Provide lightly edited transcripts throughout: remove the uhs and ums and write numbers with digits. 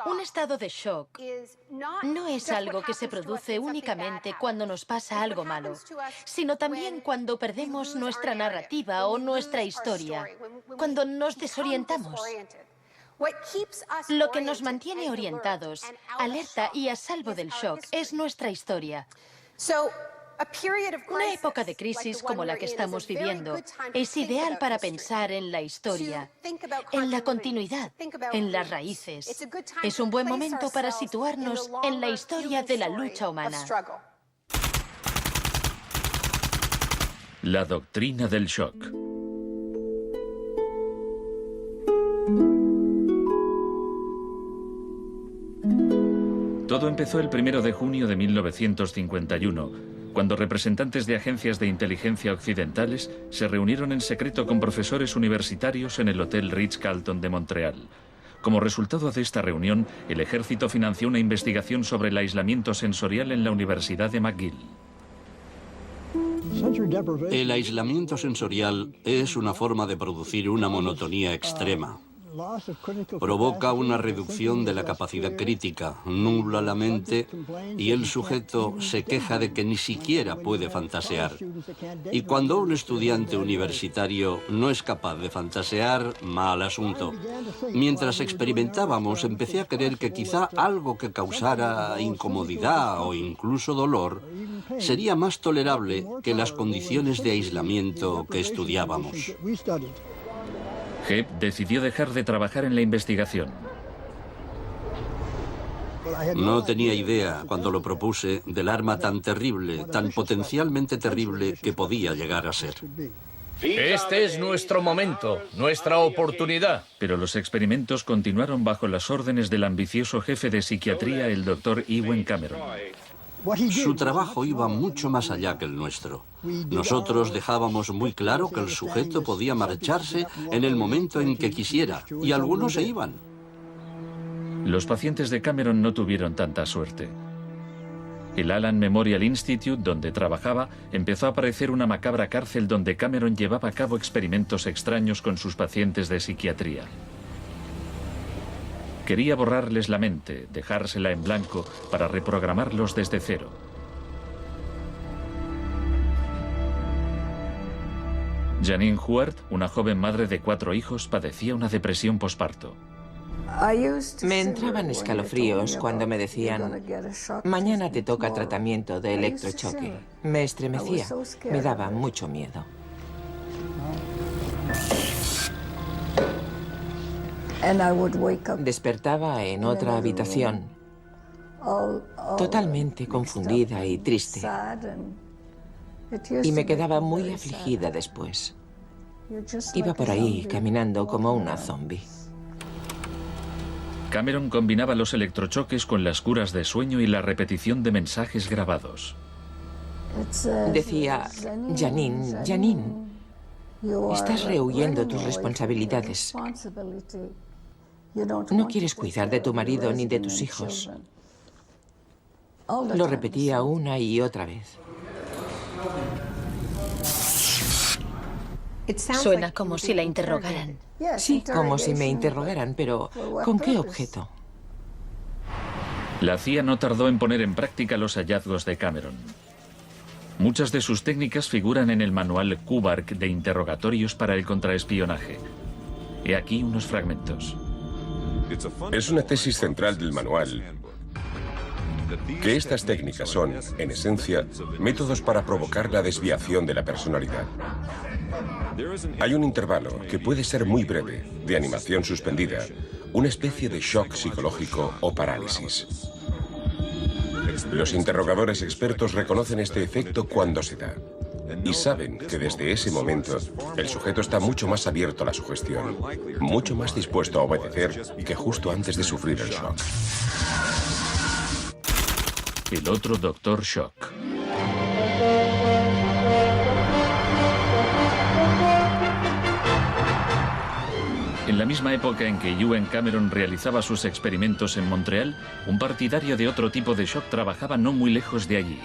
Un estado de shock no es algo que se produce únicamente cuando nos pasa algo malo, sino también cuando perdemos nuestra narrativa o nuestra historia, cuando nos desorientamos. Lo que nos mantiene orientados, alerta y a salvo del shock es nuestra historia. Una época de crisis como la que estamos viviendo es ideal para pensar en la historia, en la continuidad, en las raíces. Es un buen momento para situarnos en la historia de la lucha humana. La doctrina del shock. Todo empezó el 1 de junio de 1951, cuando representantes de agencias de inteligencia occidentales se reunieron en secreto con profesores universitarios en el Hotel Ritz-Carlton de Montreal. Como resultado de esta reunión, el ejército financió una investigación sobre el aislamiento sensorial en la Universidad de McGill. El aislamiento sensorial es una forma de producir una monotonía extrema. Provoca una reducción de la capacidad crítica, nubla la mente y el sujeto se queja de que ni siquiera puede fantasear. Y cuando un estudiante universitario no es capaz de fantasear, mal asunto. Mientras experimentábamos, empecé a creer que quizá algo que causara incomodidad o incluso dolor sería más tolerable que las condiciones de aislamiento que estudiábamos. Hebb decidió dejar de trabajar en la investigación. No tenía idea, cuando lo propuse, del arma tan terrible, tan potencialmente terrible que podía llegar a ser. Este es nuestro momento, nuestra oportunidad. Pero los experimentos continuaron bajo las órdenes del ambicioso jefe de psiquiatría, el Dr. Ewen Cameron. Su trabajo iba mucho más allá que el nuestro. Nosotros dejábamos muy claro que el sujeto podía marcharse en el momento en que quisiera, y algunos se iban. Los pacientes de Cameron no tuvieron tanta suerte. El Allen Memorial Institute, donde trabajaba, empezó a parecer una macabra cárcel donde Cameron llevaba a cabo experimentos extraños con sus pacientes de psiquiatría. Quería borrarles la mente, dejársela en blanco, para reprogramarlos desde cero. Janine Huart, una joven madre de 4 hijos, padecía una depresión posparto. Me entraban escalofríos cuando me decían: mañana te toca tratamiento de electrochoque. Me estremecía, me daba mucho miedo. Despertaba en otra habitación, totalmente confundida y triste. Y me quedaba muy afligida después. Iba por ahí caminando como una zombie. Cameron combinaba los electrochoques con las curas de sueño y la repetición de mensajes grabados. Decía: Janine, Janine, estás rehuyendo tus responsabilidades. No quieres cuidar de tu marido ni de tus hijos. Lo repetía una y otra vez. Suena como si la interrogaran. Sí, como si me interrogaran, pero ¿con qué objeto? La CIA no tardó en poner en práctica los hallazgos de Cameron. Muchas de sus técnicas figuran en el manual Kubark de interrogatorios para el contraespionaje. He aquí unos fragmentos. Es una tesis central del manual que estas técnicas son, en esencia, métodos para provocar la desviación de la personalidad. Hay un intervalo, que puede ser muy breve, de animación suspendida, una especie de shock psicológico o parálisis. Los interrogadores expertos reconocen este efecto cuando se da y saben que desde ese momento el sujeto está mucho más abierto a la sugestión, mucho más dispuesto a obedecer que justo antes de sufrir el shock. El otro Dr. Shock. En la misma época en que Ewen Cameron realizaba sus experimentos en Montreal, un partidario de otro tipo de shock trabajaba no muy lejos de allí.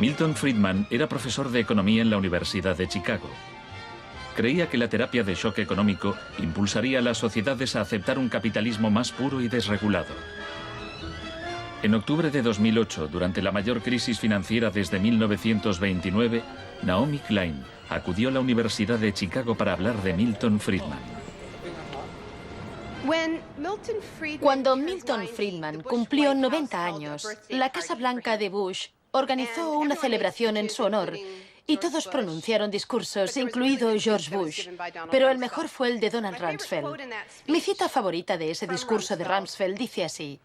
Milton Friedman era profesor de economía en la Universidad de Chicago. Creía que la terapia de shock económico impulsaría a las sociedades a aceptar un capitalismo más puro y desregulado. En octubre de 2008, durante la mayor crisis financiera desde 1929, Naomi Klein acudió a la Universidad de Chicago para hablar de Milton Friedman. Cuando Milton Friedman cumplió 90 años, la Casa Blanca de Bush organizó una celebración en su honor y todos pronunciaron discursos, incluido George Bush, pero el mejor fue el de Donald Rumsfeld. Mi cita favorita de ese discurso de Rumsfeld dice así: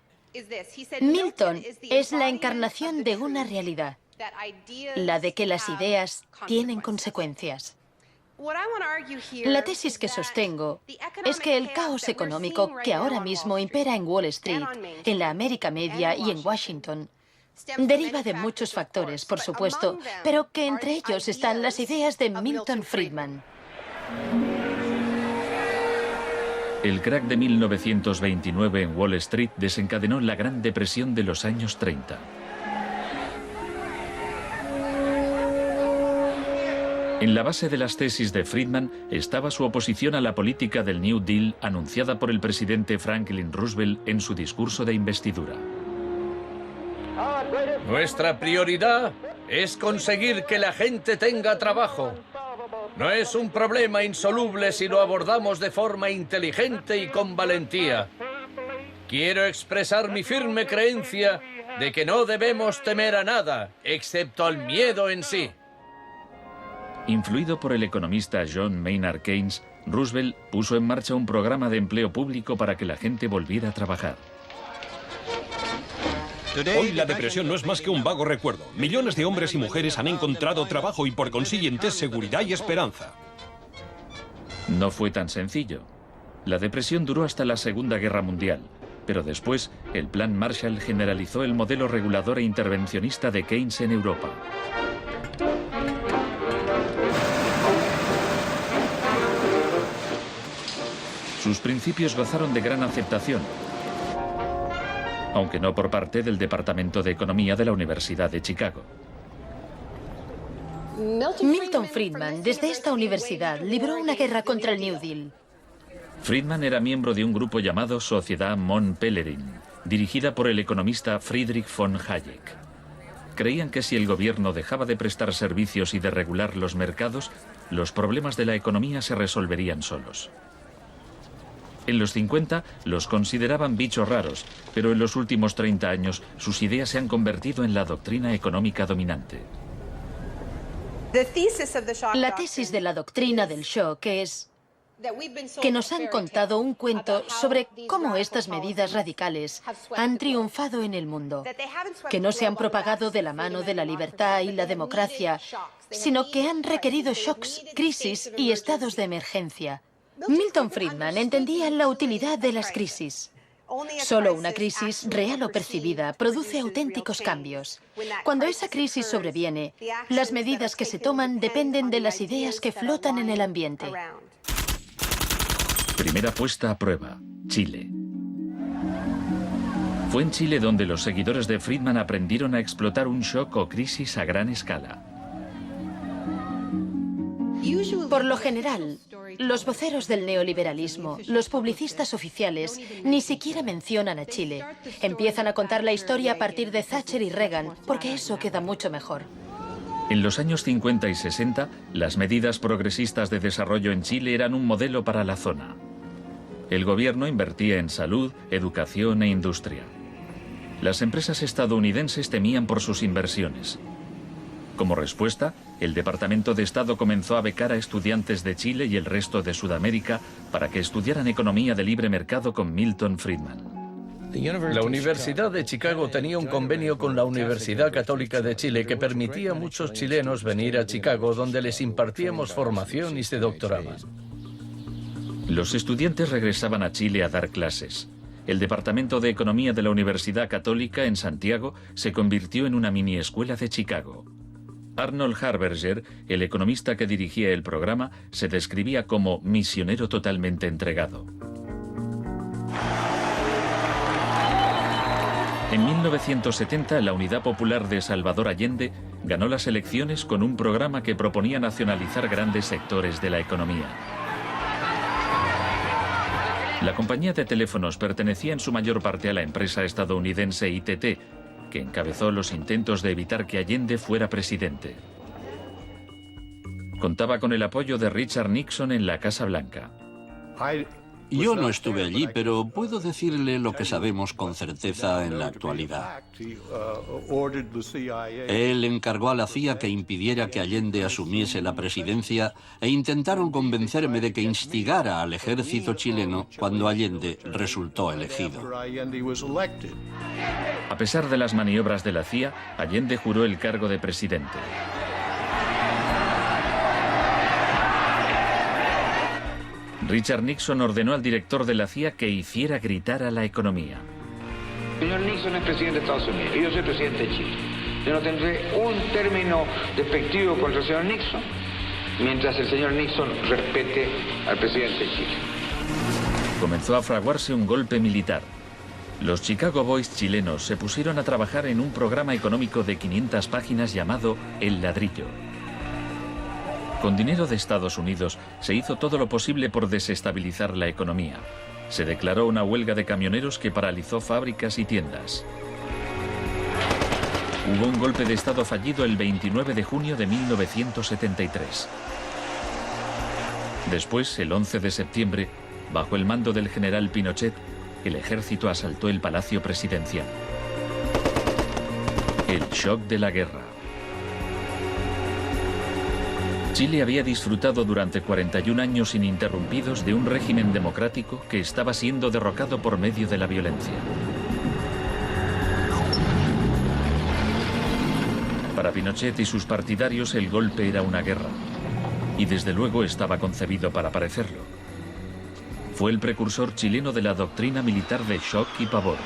Milton es la encarnación de una realidad, la de que las ideas tienen consecuencias. La tesis que sostengo es que el caos económico que ahora mismo impera en Wall Street, en la América Media y en Washington, deriva de muchos factores, por supuesto, pero que entre ellos están las ideas de Milton Friedman. El crack de 1929 en Wall Street desencadenó la Gran Depresión de los años 30. En la base de las tesis de Friedman estaba su oposición a la política del New Deal anunciada por el presidente Franklin Roosevelt en su discurso de investidura. Nuestra prioridad es conseguir que la gente tenga trabajo. No es un problema insoluble si lo abordamos de forma inteligente y con valentía. Quiero expresar mi firme creencia de que no debemos temer a nada, excepto al miedo en sí. Influido por el economista John Maynard Keynes, Roosevelt puso en marcha un programa de empleo público para que la gente volviera a trabajar. Hoy la depresión no es más que un vago recuerdo. Millones de hombres y mujeres han encontrado trabajo y por consiguiente seguridad y esperanza. No fue tan sencillo. La depresión duró hasta la Segunda Guerra Mundial, pero después el Plan Marshall generalizó el modelo regulador e intervencionista de Keynes en Europa. Sus principios gozaron de gran aceptación, aunque no por parte del Departamento de Economía de la Universidad de Chicago. Milton Friedman, desde esta universidad, libró una guerra contra el New Deal. Friedman era miembro de un grupo llamado Sociedad Mont Pelerin, dirigida por el economista Friedrich von Hayek. Creían que si el gobierno dejaba de prestar servicios y de regular los mercados, los problemas de la economía se resolverían solos. En los 50 los consideraban bichos raros, pero en los últimos 30 años sus ideas se han convertido en la doctrina económica dominante. La tesis de la doctrina del shock es que nos han contado un cuento sobre cómo estas medidas radicales han triunfado en el mundo, que no se han propagado de la mano de la libertad y la democracia, sino que han requerido shocks, crisis y estados de emergencia. Milton Friedman entendía la utilidad de las crisis. Solo una crisis, real o percibida, produce auténticos cambios. Cuando esa crisis sobreviene, las medidas que se toman dependen de las ideas que flotan en el ambiente. Primera puesta a prueba, Chile. Fue en Chile donde los seguidores de Friedman aprendieron a explotar un shock o crisis a gran escala. Por lo general, los voceros del neoliberalismo, los publicistas oficiales, ni siquiera mencionan a Chile. Empiezan a contar la historia a partir de Thatcher y Reagan, porque eso queda mucho mejor. En los años 50 y 60, las medidas progresistas de desarrollo en Chile eran un modelo para la zona. El gobierno invertía en salud, educación e industria. Las empresas estadounidenses temían por sus inversiones. Como respuesta, el Departamento de Estado comenzó a becar a estudiantes de Chile y el resto de Sudamérica para que estudiaran economía de libre mercado con Milton Friedman. La Universidad de Chicago tenía un convenio con la Universidad Católica de Chile que permitía a muchos chilenos venir a Chicago, donde les impartíamos formación y se doctoraban. Los estudiantes regresaban a Chile a dar clases. El Departamento de Economía de la Universidad Católica en Santiago se convirtió en una mini escuela de Chicago. Arnold Harberger, el economista que dirigía el programa, se describía como misionero totalmente entregado. En 1970, la Unidad Popular de Salvador Allende ganó las elecciones con un programa que proponía nacionalizar grandes sectores de la economía. La compañía de teléfonos pertenecía en su mayor parte a la empresa estadounidense ITT, que encabezó los intentos de evitar que Allende fuera presidente. Contaba con el apoyo de Richard Nixon en la Casa Blanca. Yo no estuve allí, pero puedo decirle lo que sabemos con certeza en la actualidad. Él encargó a la CIA que impidiera que Allende asumiese la presidencia e intentaron convencerme de que instigara al ejército chileno cuando Allende resultó elegido. A pesar de las maniobras de la CIA, Allende juró el cargo de presidente. Richard Nixon ordenó al director de la CIA que hiciera gritar a la economía. El señor Nixon es presidente de Estados Unidos y yo soy presidente de Chile. Yo no tendré un término despectivo contra el señor Nixon mientras el señor Nixon respete al presidente de Chile. Comenzó a fraguarse un golpe militar. Los Chicago Boys chilenos se pusieron a trabajar en un programa económico de 500 páginas llamado El Ladrillo. Con dinero de Estados Unidos se hizo todo lo posible por desestabilizar la economía. Se declaró una huelga de camioneros que paralizó fábricas y tiendas. Hubo un golpe de Estado fallido el 29 de junio de 1973. Después, el 11 de septiembre, bajo el mando del general Pinochet, el ejército asaltó el Palacio Presidencial. El shock de la guerra. Chile había disfrutado durante 41 años ininterrumpidos de un régimen democrático que estaba siendo derrocado por medio de la violencia. Para Pinochet y sus partidarios el golpe era una guerra, y desde luego estaba concebido para parecerlo. Fue el precursor chileno de la doctrina militar de shock y pavor.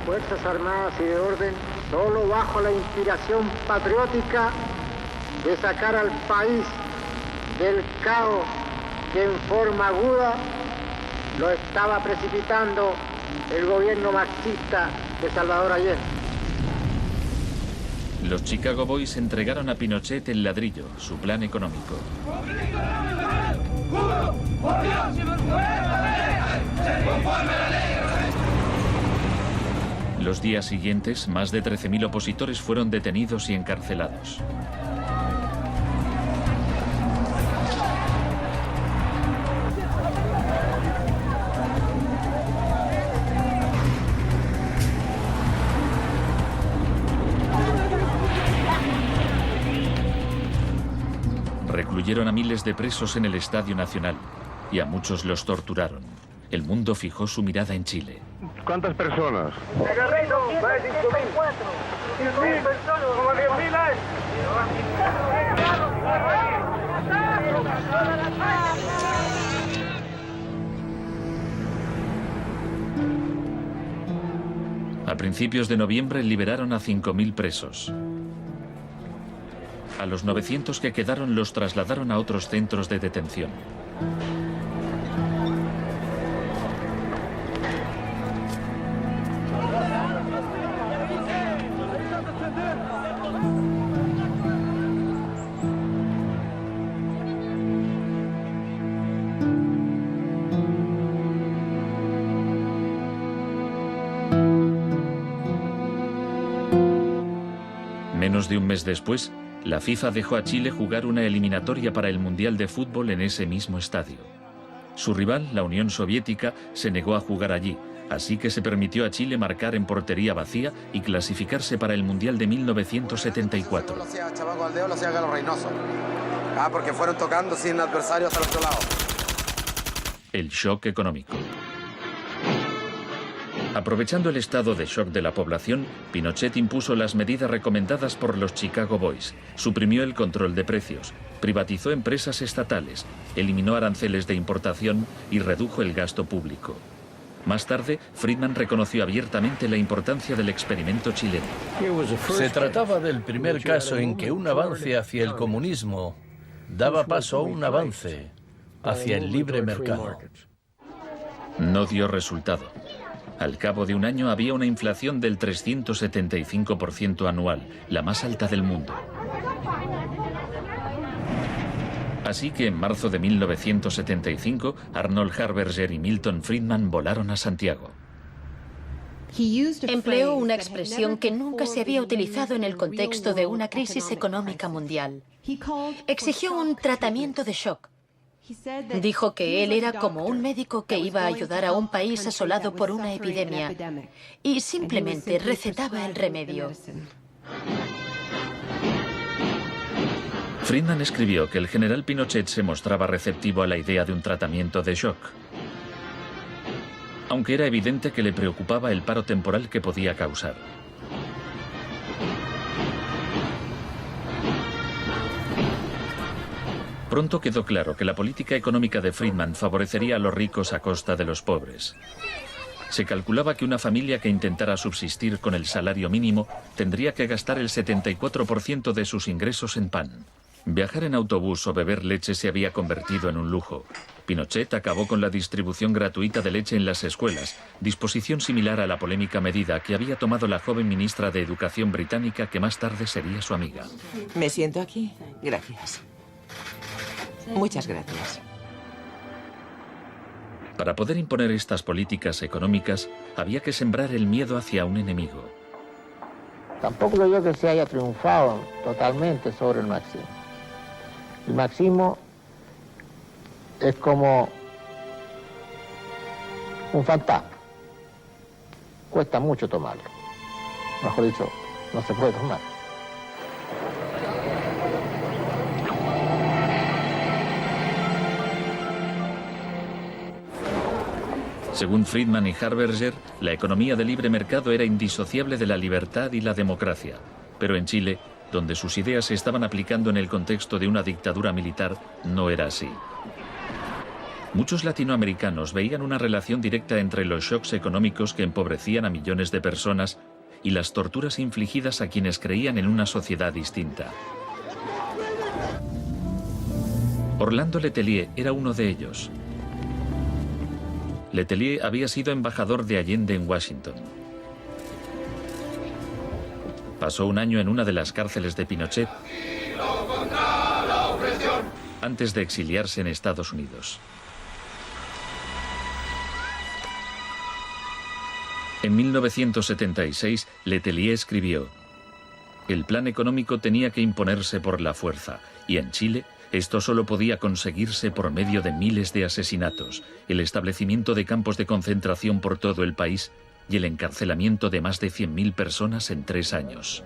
Fuerzas Armadas y de Orden, solo bajo la inspiración patriótica de sacar al país del caos que en forma aguda lo estaba precipitando el gobierno marxista de Salvador Allende. Los Chicago Boys entregaron a Pinochet el ladrillo, su plan económico. Los días siguientes, más de 13.000 opositores fueron detenidos y encarcelados. Recluyeron a miles de presos en el Estadio Nacional y a muchos los torturaron. El mundo fijó su mirada en Chile. ¿Cuántas personas? Agarrado, más de 5.000. 10.000 personas, como 10.000 hay. A principios de noviembre liberaron a 5.000 presos. A los 900 que quedaron los trasladaron a otros centros de detención. Menos de un mes después, la FIFA dejó a Chile jugar una eliminatoria para el Mundial de Fútbol en ese mismo estadio. Su rival, la Unión Soviética, se negó a jugar allí, así que se permitió a Chile marcar en portería vacía y clasificarse para el Mundial de 1974. Porque fueron tocando sin adversarios al otro lado. El shock económico. Aprovechando el estado de shock de la población, Pinochet impuso las medidas recomendadas por los Chicago Boys, suprimió el control de precios, privatizó empresas estatales, eliminó aranceles de importación y redujo el gasto público. Más tarde, Friedman reconoció abiertamente la importancia del experimento chileno. Se trataba del primer caso en que un avance hacia el comunismo daba paso a un avance hacia el libre mercado. No dio resultado. Al cabo de un año había una inflación del 375% anual, la más alta del mundo. Así que en marzo de 1975, Arnold Harberger y Milton Friedman volaron a Santiago. Empleó una expresión que nunca se había utilizado en el contexto de una crisis económica mundial. Exigió un tratamiento de shock. Dijo que él era como un médico que iba a ayudar a un país asolado por una epidemia y simplemente recetaba el remedio. Friedman escribió que el general Pinochet se mostraba receptivo a la idea de un tratamiento de shock, aunque era evidente que le preocupaba el paro temporal que podía causar. Pronto quedó claro que la política económica de Friedman favorecería a los ricos a costa de los pobres. Se calculaba que una familia que intentara subsistir con el salario mínimo tendría que gastar el 74% de sus ingresos en pan. Viajar en autobús o beber leche se había convertido en un lujo. Pinochet acabó con la distribución gratuita de leche en las escuelas, disposición similar a la polémica medida que había tomado la joven ministra de Educación británica que más tarde sería su amiga. ¿Me siento aquí? Gracias. Muchas gracias. Para poder imponer estas políticas económicas, había que sembrar el miedo hacia un enemigo. Tampoco creo yo que se haya triunfado totalmente sobre el marxismo. El marxismo es como un fantasma. Cuesta mucho tomarlo. Mejor dicho, no se puede tomar. Según Friedman y Harberger, la economía de libre mercado era indisociable de la libertad y la democracia. Pero en Chile, donde sus ideas se estaban aplicando en el contexto de una dictadura militar, no era así. Muchos latinoamericanos veían una relación directa entre los shocks económicos que empobrecían a millones de personas y las torturas infligidas a quienes creían en una sociedad distinta. Orlando Letelier era uno de ellos. Letelier había sido embajador de Allende en Washington. Pasó un año en una de las cárceles de Pinochet antes de exiliarse en Estados Unidos. En 1976, Letelier escribió: el plan económico tenía que imponerse por la fuerza, y en Chile esto solo podía conseguirse por medio de miles de asesinatos, el establecimiento de campos de concentración por todo el país y el encarcelamiento de más de 100.000 personas en 3 años.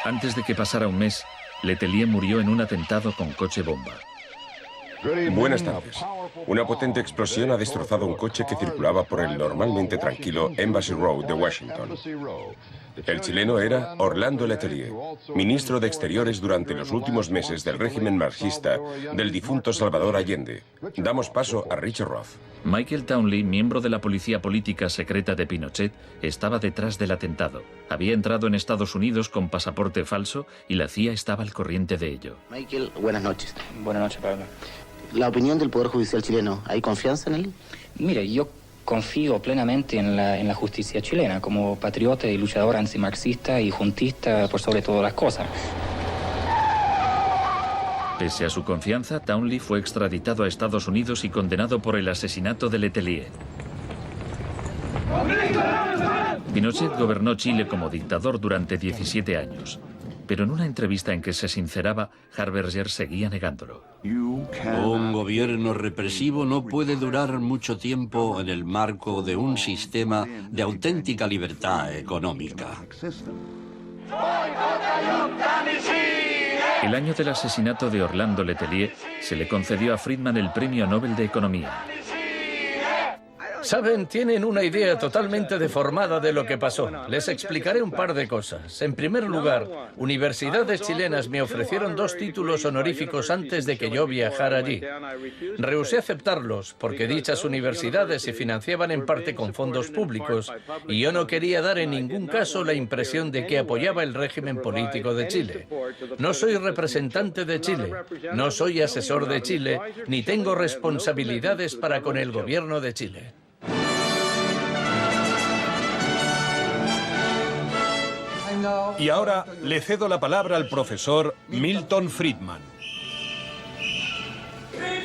Antes de que pasara un mes, Letelier murió en un atentado con coche bomba. Buenas tardes. Una potente explosión ha destrozado un coche que circulaba por el normalmente tranquilo Embassy Road de Washington. El chileno era Orlando Letelier, ministro de Exteriores durante los últimos meses del régimen marxista del difunto Salvador Allende. Damos paso a Richard Roth. Michael Townley, miembro de la policía política secreta de Pinochet, estaba detrás del atentado. Había entrado en Estados Unidos con pasaporte falso y la CIA estaba al corriente de ello. Michael, buenas noches. Buenas noches, Pablo. La opinión del Poder Judicial chileno, ¿hay confianza en él? Mire, yo confío plenamente en la justicia chilena, como patriota y luchador antimarxista y juntista por sobre todas las cosas. Pese a su confianza, Townley fue extraditado a Estados Unidos y condenado por el asesinato de Letelier. Pinochet gobernó Chile como dictador durante 17 años. Pero en una entrevista en que se sinceraba, Harberger seguía negándolo. Un gobierno represivo no puede durar mucho tiempo en el marco de un sistema de auténtica libertad económica. El año del asesinato de Orlando Letelier se le concedió a Friedman el Premio Nobel de Economía. Saben, tienen una idea totalmente deformada de lo que pasó. Les explicaré un par de cosas. En primer lugar, universidades chilenas me ofrecieron 2 títulos honoríficos antes de que yo viajara allí. Rehusé aceptarlos porque dichas universidades se financiaban en parte con fondos públicos y yo no quería dar en ningún caso la impresión de que apoyaba el régimen político de Chile. No soy representante de Chile, no soy asesor de Chile, ni tengo responsabilidades para con el gobierno de Chile. Y ahora le cedo la palabra al profesor Milton Friedman.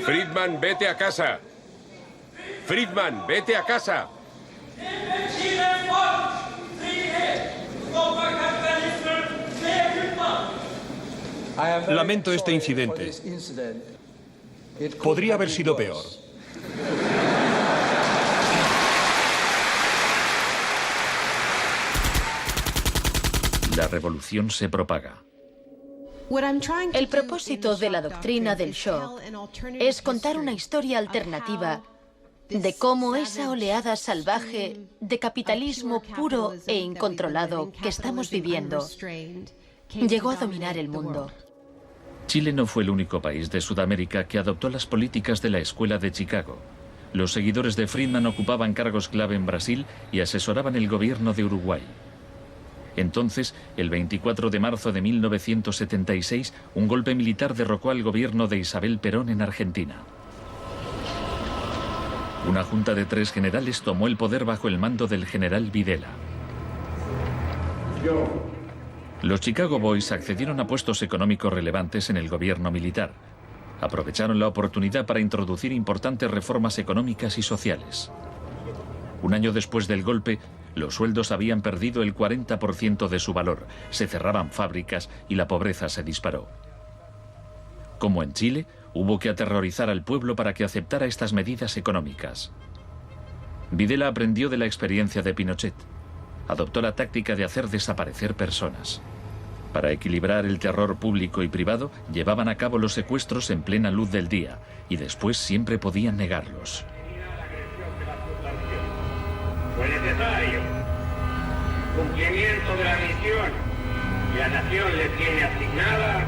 Friedman, vete a casa. Friedman, vete a casa. Lamento este incidente. Podría haber sido peor. La revolución se propaga. El propósito de la doctrina del shock es contar una historia alternativa de cómo esa oleada salvaje de capitalismo puro e incontrolado que estamos viviendo llegó a dominar el mundo. Chile no fue el único país de Sudamérica que adoptó las políticas de la Escuela de Chicago. Los seguidores de Friedman ocupaban cargos clave en Brasil y asesoraban el gobierno de Uruguay. Entonces, el 24 de marzo de 1976, un golpe militar derrocó al gobierno de Isabel Perón en Argentina. Una junta de 3 generales tomó el poder bajo el mando del general Videla. Los Chicago Boys accedieron a puestos económicos relevantes en el gobierno militar. Aprovecharon la oportunidad para introducir importantes reformas económicas y sociales. Un año después del golpe, los sueldos habían perdido el 40% de su valor, se cerraban fábricas y la pobreza se disparó. Como en Chile, hubo que aterrorizar al pueblo para que aceptara estas medidas económicas. Videla aprendió de la experiencia de Pinochet. Adoptó la táctica de hacer desaparecer personas. Para equilibrar el terror público y privado, llevaban a cabo los secuestros en plena luz del día y después siempre podían negarlos. Fue necesario cumplimiento de la misión que la nación le tiene asignada,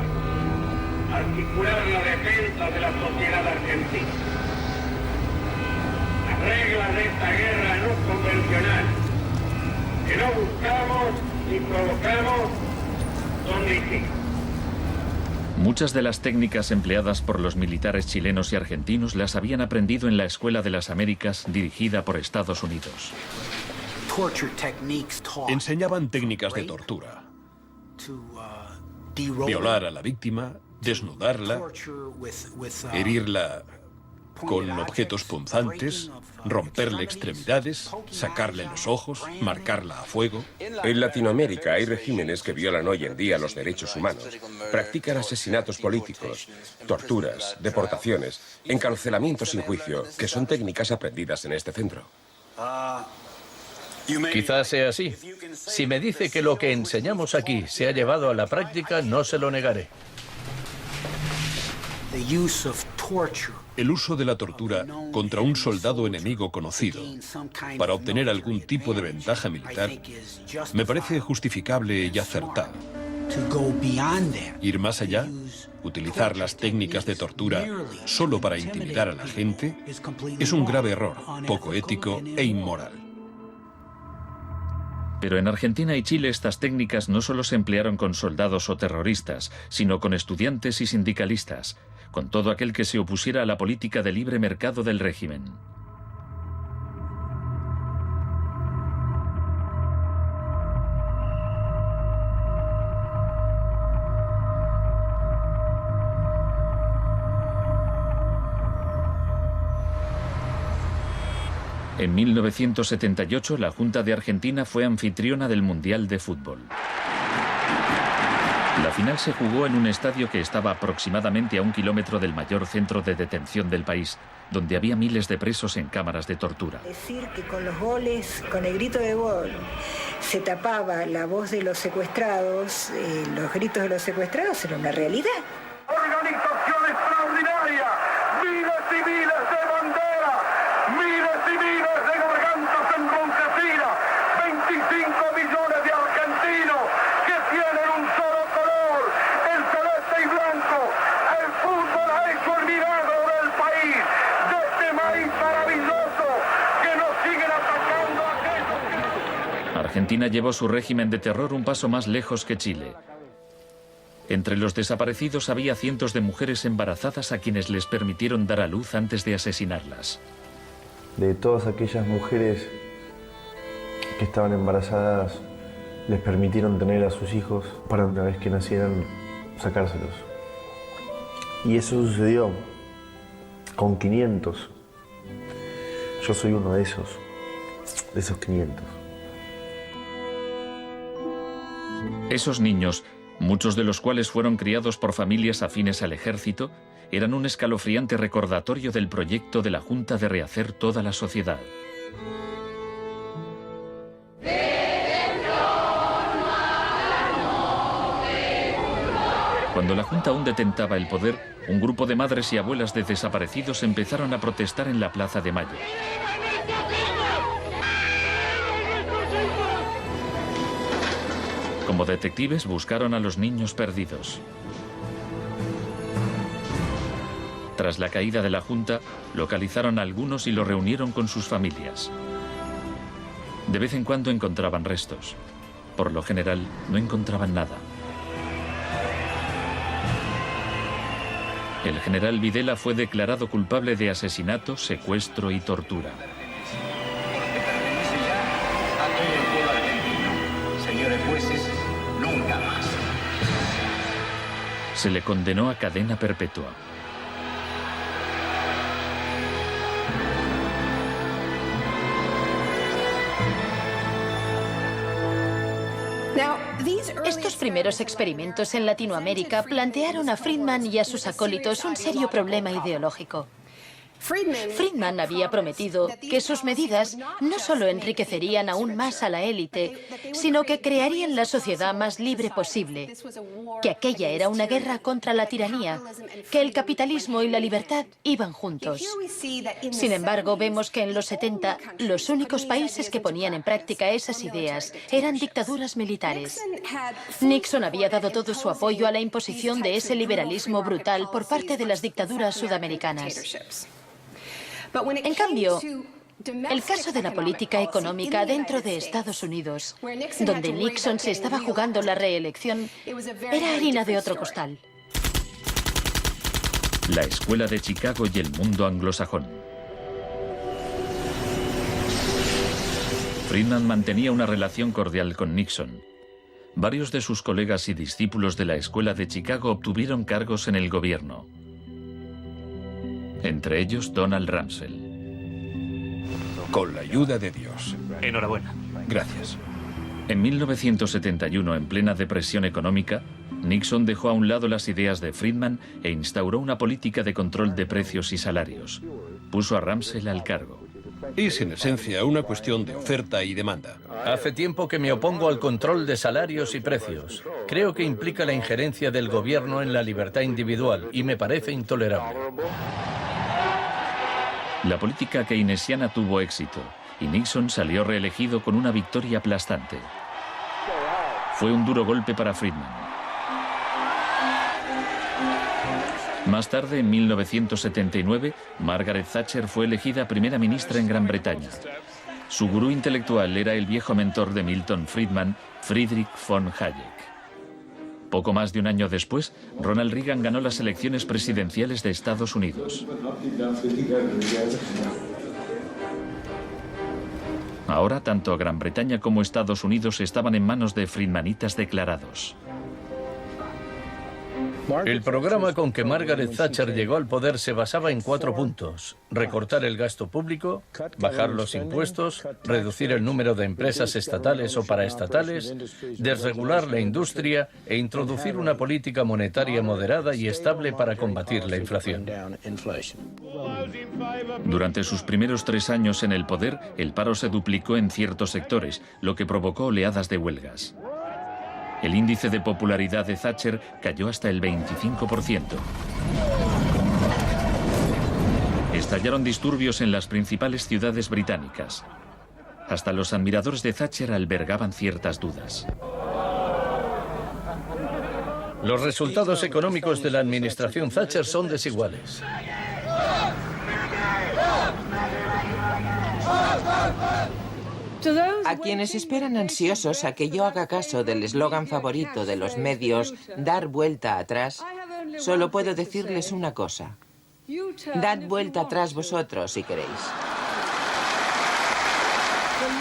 articular la defensa de la sociedad argentina. Las reglas de esta guerra no convencional, que no buscamos ni provocamos, son distintas. Muchas de las técnicas empleadas por los militares chilenos y argentinos las habían aprendido en la Escuela de las Américas dirigida por Estados Unidos. Enseñaban técnicas de tortura. Violar a la víctima, desnudarla, herirla con objetos punzantes, romperle extremidades, sacarle los ojos, marcarla a fuego. En Latinoamérica hay regímenes que violan hoy en día los derechos humanos. Practican asesinatos políticos, torturas, deportaciones, encarcelamientos sin juicio, que son técnicas aprendidas en este centro. Quizás sea así. Si me dice que lo que enseñamos aquí se ha llevado a la práctica, no se lo negaré. El uso de la tortura contra un soldado enemigo conocido para obtener algún tipo de ventaja militar me parece justificable y acertado. Ir más allá, utilizar las técnicas de tortura solo para intimidar a la gente, es un grave error, poco ético e inmoral. Pero en Argentina y Chile estas técnicas no solo se emplearon con soldados o terroristas, sino con estudiantes y sindicalistas, con todo aquel que se opusiera a la política de libre mercado del régimen. En 1978, la Junta de Argentina fue anfitriona del Mundial de Fútbol. La final se jugó en un estadio que estaba aproximadamente a 1 kilómetro del mayor centro de detención del país, donde había miles de presos en cámaras de tortura. Decir que con los goles, con el grito de gol, se tapaba la voz de los secuestrados, los gritos de los secuestrados era una realidad. Organización extraordinaria, miles y miles de banderas, miles y miles de gargantas embronquecidas, 25 millones de argentinos que tienen un solo color, el celeste y blanco. El fútbol ha hecho el milagro del país, de este maíz maravilloso que nos siguen atacando a aquellos que... Argentina llevó su régimen de terror un paso más lejos que Chile. Entre los desaparecidos había cientos de mujeres embarazadas a quienes les permitieron dar a luz antes de asesinarlas. De todas aquellas mujeres que estaban embarazadas, les permitieron tener a sus hijos para una vez que nacieran sacárselos. Y eso sucedió con 500. Yo soy uno de esos 500. Esos niños, muchos de los cuales fueron criados por familias afines al ejército, eran un escalofriante recordatorio del proyecto de la Junta de rehacer toda la sociedad. Cuando la Junta aún detentaba el poder, un grupo de madres y abuelas de desaparecidos empezaron a protestar en la Plaza de Mayo. Como detectives buscaron a los niños perdidos. Tras la caída de la Junta, localizaron a algunos y los reunieron con sus familias. De vez en cuando encontraban restos. Por lo general, no encontraban nada. El general Videla fue declarado culpable de asesinato, secuestro y tortura. Señores jueces, nunca más. Se le condenó a cadena perpetua. Estos primeros experimentos en Latinoamérica plantearon a Friedman y a sus acólitos un serio problema ideológico. Friedman había prometido que sus medidas no solo enriquecerían aún más a la élite, sino que crearían la sociedad más libre posible, que aquella era una guerra contra la tiranía, que el capitalismo y la libertad iban juntos. Sin embargo, vemos que en los 70 los únicos países que ponían en práctica esas ideas eran dictaduras militares. Nixon había dado todo su apoyo a la imposición de ese liberalismo brutal por parte de las dictaduras sudamericanas. En cambio, el caso de la política económica dentro de Estados Unidos, donde Nixon se estaba jugando la reelección, era harina de otro costal. La Escuela de Chicago y el mundo anglosajón. Friedman mantenía una relación cordial con Nixon. Varios de sus colegas y discípulos de la Escuela de Chicago obtuvieron cargos en el gobierno. Entre ellos Donald Rumsfeld. Con la ayuda de Dios. Enhorabuena. Gracias. En 1971, en plena depresión económica, Nixon dejó a un lado las ideas de Friedman e instauró una política de control de precios y salarios. Puso a Rumsfeld al cargo. Es en esencia una cuestión de oferta y demanda. Hace tiempo que me opongo al control de salarios y precios. Creo que implica la injerencia del gobierno en la libertad individual y me parece intolerable. La política keynesiana tuvo éxito y Nixon salió reelegido con una victoria aplastante. Fue un duro golpe para Friedman. Más tarde, en 1979, Margaret Thatcher fue elegida primera ministra en Gran Bretaña. Su gurú intelectual era el viejo mentor de Milton Friedman, Friedrich von Hayek. Poco más de un año después, Ronald Reagan ganó las elecciones presidenciales de Estados Unidos. Ahora, tanto Gran Bretaña como Estados Unidos estaban en manos de friedmanitas declarados. El programa con que Margaret Thatcher llegó al poder se basaba en 4 puntos: recortar el gasto público, bajar los impuestos, reducir el número de empresas estatales o paraestatales, desregular la industria e introducir una política monetaria moderada y estable para combatir la inflación. Durante sus primeros 3 años en el poder, el paro se duplicó en ciertos sectores, lo que provocó oleadas de huelgas. El índice de popularidad de Thatcher cayó hasta el 25%. Estallaron disturbios en las principales ciudades británicas. Hasta los admiradores de Thatcher albergaban ciertas dudas. Los resultados económicos de la administración Thatcher son desiguales. A quienes esperan ansiosos a que yo haga caso del eslogan favorito de los medios, dar vuelta atrás, solo puedo decirles una cosa: dad vuelta atrás vosotros si queréis.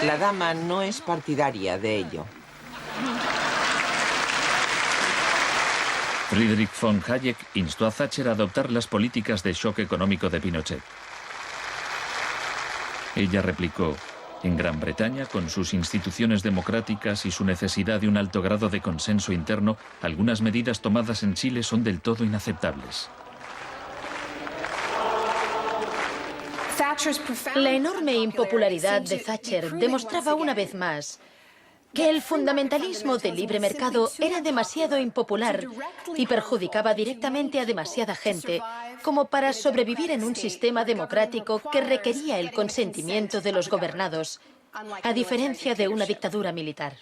La dama no es partidaria de ello. Friedrich von Hayek instó a Thatcher a adoptar las políticas de shock económico de Pinochet. Ella replicó: en Gran Bretaña, con sus instituciones democráticas y su necesidad de un alto grado de consenso interno, algunas medidas tomadas en Chile son del todo inaceptables. La enorme impopularidad de Thatcher demostraba una vez más que el fundamentalismo del libre mercado era demasiado impopular y perjudicaba directamente a demasiada gente como para sobrevivir en un sistema democrático que requería el consentimiento de los gobernados, a diferencia de una dictadura militar.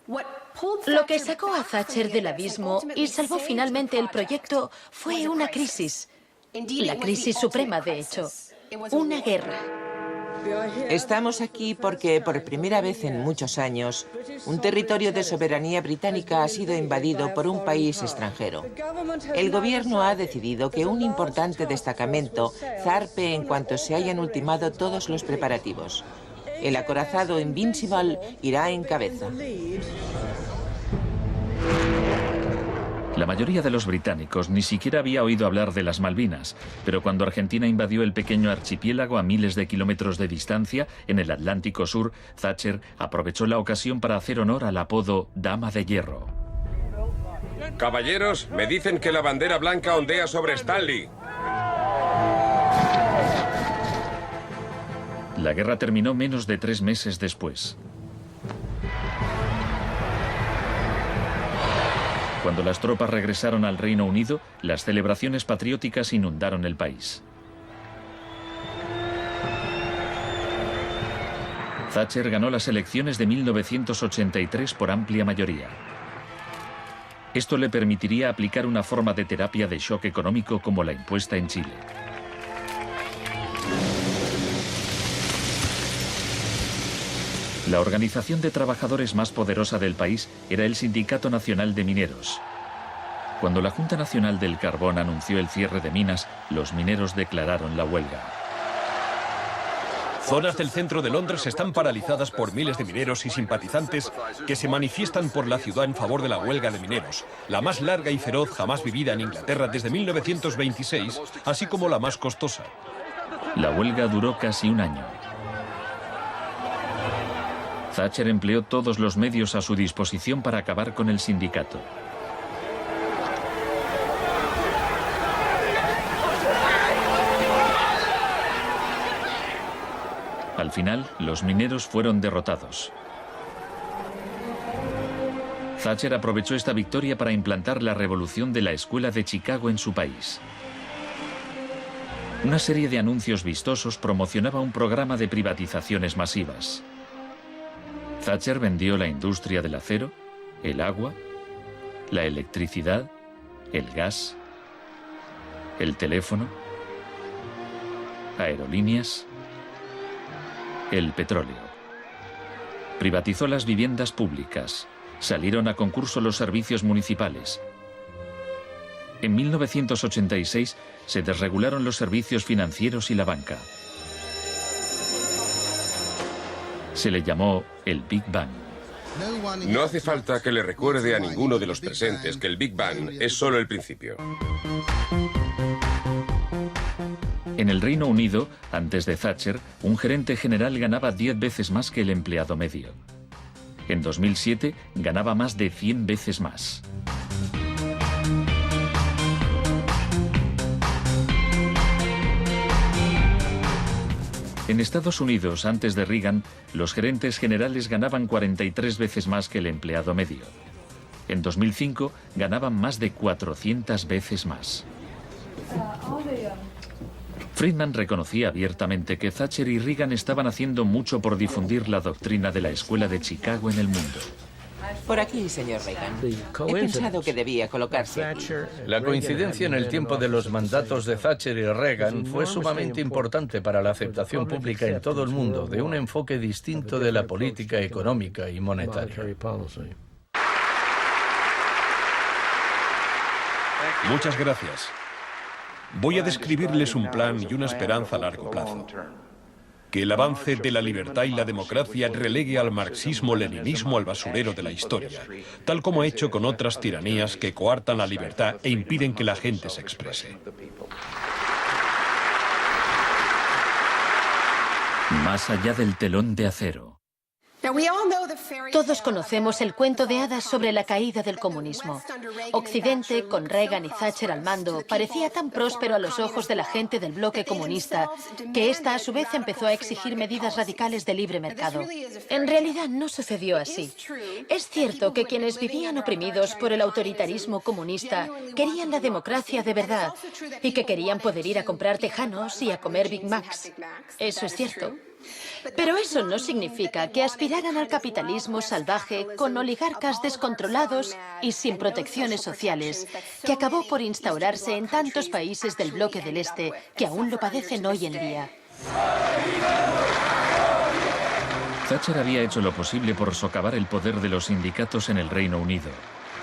Lo que sacó a Thatcher del abismo y salvó finalmente el proyecto fue una crisis, la crisis suprema, de hecho, una guerra. Estamos aquí porque, por primera vez en muchos años, un territorio de soberanía británica ha sido invadido por un país extranjero. El gobierno ha decidido que un importante destacamento zarpe en cuanto se hayan ultimado todos los preparativos. El acorazado Invincible irá en cabeza. La mayoría de los británicos ni siquiera había oído hablar de las Malvinas, pero cuando Argentina invadió el pequeño archipiélago a miles de kilómetros de distancia, en el Atlántico Sur, Thatcher aprovechó la ocasión para hacer honor al apodo Dama de Hierro. Caballeros, me dicen que la bandera blanca ondea sobre Stanley. La guerra terminó menos de 3 meses después. Cuando las tropas regresaron al Reino Unido, las celebraciones patrióticas inundaron el país. Thatcher ganó las elecciones de 1983 por amplia mayoría. Esto le permitiría aplicar una forma de terapia de shock económico como la impuesta en Chile. La organización de trabajadores más poderosa del país era el Sindicato Nacional de Mineros. Cuando la Junta Nacional del Carbón anunció el cierre de minas, los mineros declararon la huelga. Zonas del centro de Londres están paralizadas por miles de mineros y simpatizantes que se manifiestan por la ciudad en favor de la huelga de mineros, la más larga y feroz jamás vivida en Inglaterra desde 1926, así como la más costosa. La huelga duró casi un año. Thatcher empleó todos los medios a su disposición para acabar con el sindicato. Al final, los mineros fueron derrotados. Thatcher aprovechó esta victoria para implantar la revolución de la Escuela de Chicago en su país. Una serie de anuncios vistosos promocionaba un programa de privatizaciones masivas. Thatcher vendió la industria del acero, el agua, la electricidad, el gas, el teléfono, aerolíneas, el petróleo. Privatizó las viviendas públicas, salieron a concurso los servicios municipales. En 1986 se desregularon los servicios financieros y la banca. Se le llamó el Big Bang. No hace falta que le recuerde a ninguno de los presentes que el Big Bang es solo el principio. En el Reino Unido, antes de Thatcher, un gerente general ganaba 10 veces más que el empleado medio. En 2007 ganaba más de 100 veces más. En Estados Unidos, antes de Reagan, los gerentes generales ganaban 43 veces más que el empleado medio. En 2005 ganaban más de 400 veces más. Friedman reconocía abiertamente que Thatcher y Reagan estaban haciendo mucho por difundir la doctrina de la Escuela de Chicago en el mundo. Por aquí, señor Reagan. He pensado que debía colocarse aquí. La coincidencia en el tiempo de los mandatos de Thatcher y Reagan fue sumamente importante para la aceptación pública en todo el mundo de un enfoque distinto de la política económica y monetaria. Muchas gracias. Voy a describirles un plan y una esperanza a largo plazo. Que el avance de la libertad y la democracia relegue al marxismo-leninismo al basurero de la historia, tal como ha hecho con otras tiranías que coartan la libertad e impiden que la gente se exprese. Más allá del telón de acero. Todos conocemos el cuento de hadas sobre la caída del comunismo. Occidente, con Reagan y Thatcher al mando, parecía tan próspero a los ojos de la gente del bloque comunista que ésta a su vez empezó a exigir medidas radicales de libre mercado. En realidad no sucedió así. Es cierto que quienes vivían oprimidos por el autoritarismo comunista querían la democracia de verdad y que querían poder ir a comprar tejanos y a comer Big Macs. Eso es cierto. Pero eso no significa que aspiraran al capitalismo salvaje con oligarcas descontrolados y sin protecciones sociales, que acabó por instaurarse en tantos países del bloque del Este que aún lo padecen hoy en día. Thatcher había hecho lo posible por socavar el poder de los sindicatos en el Reino Unido,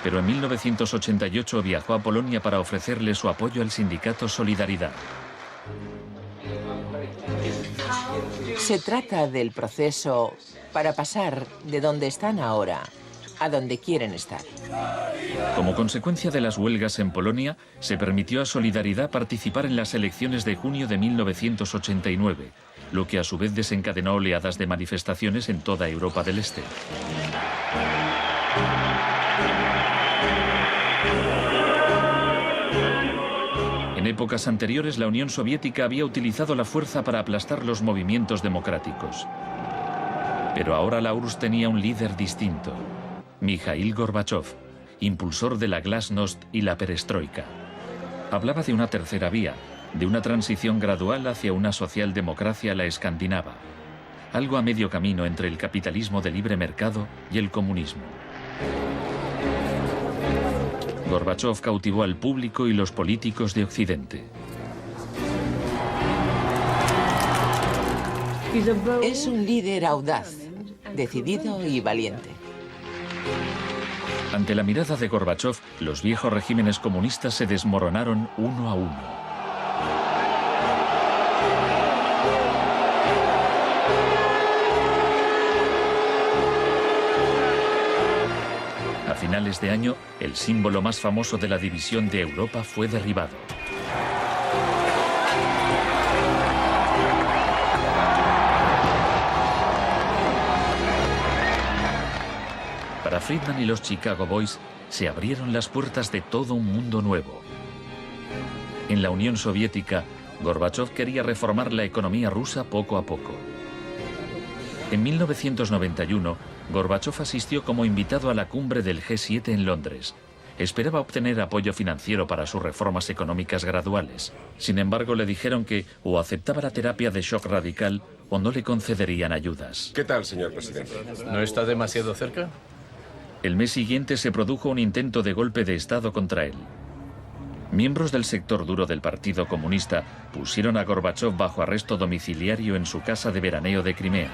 pero en 1988 viajó a Polonia para ofrecerle su apoyo al sindicato Solidaridad. Se trata del proceso para pasar de donde están ahora a donde quieren estar. Como consecuencia de las huelgas en Polonia, se permitió a Solidaridad participar en las elecciones de junio de 1989, lo que a su vez desencadenó oleadas de manifestaciones en toda Europa del Este. En épocas anteriores, la Unión Soviética había utilizado la fuerza para aplastar los movimientos democráticos. Pero ahora la URSS tenía un líder distinto, Mikhail Gorbachov, impulsor de la glasnost y la perestroika. Hablaba de una tercera vía, de una transición gradual hacia una socialdemocracia a la escandinava, algo a medio camino entre el capitalismo de libre mercado y el comunismo. Gorbachov cautivó al público y los políticos de Occidente. Es un líder audaz, decidido y valiente. Ante la mirada de Gorbachov, los viejos regímenes comunistas se desmoronaron uno a uno. A finales de año, el símbolo más famoso de la división de Europa fue derribado. Para Friedman y los Chicago Boys, se abrieron las puertas de todo un mundo nuevo. En la Unión Soviética, Gorbachov quería reformar la economía rusa poco a poco. En 1991, Gorbachov asistió como invitado a la cumbre del G7 en Londres. Esperaba obtener apoyo financiero para sus reformas económicas graduales. Sin embargo, le dijeron que o aceptaba la terapia de shock radical o no le concederían ayudas. ¿Qué tal, señor presidente? ¿No está demasiado cerca? El mes siguiente se produjo un intento de golpe de Estado contra él. Miembros del sector duro del Partido Comunista pusieron a Gorbachov bajo arresto domiciliario en su casa de veraneo de Crimea.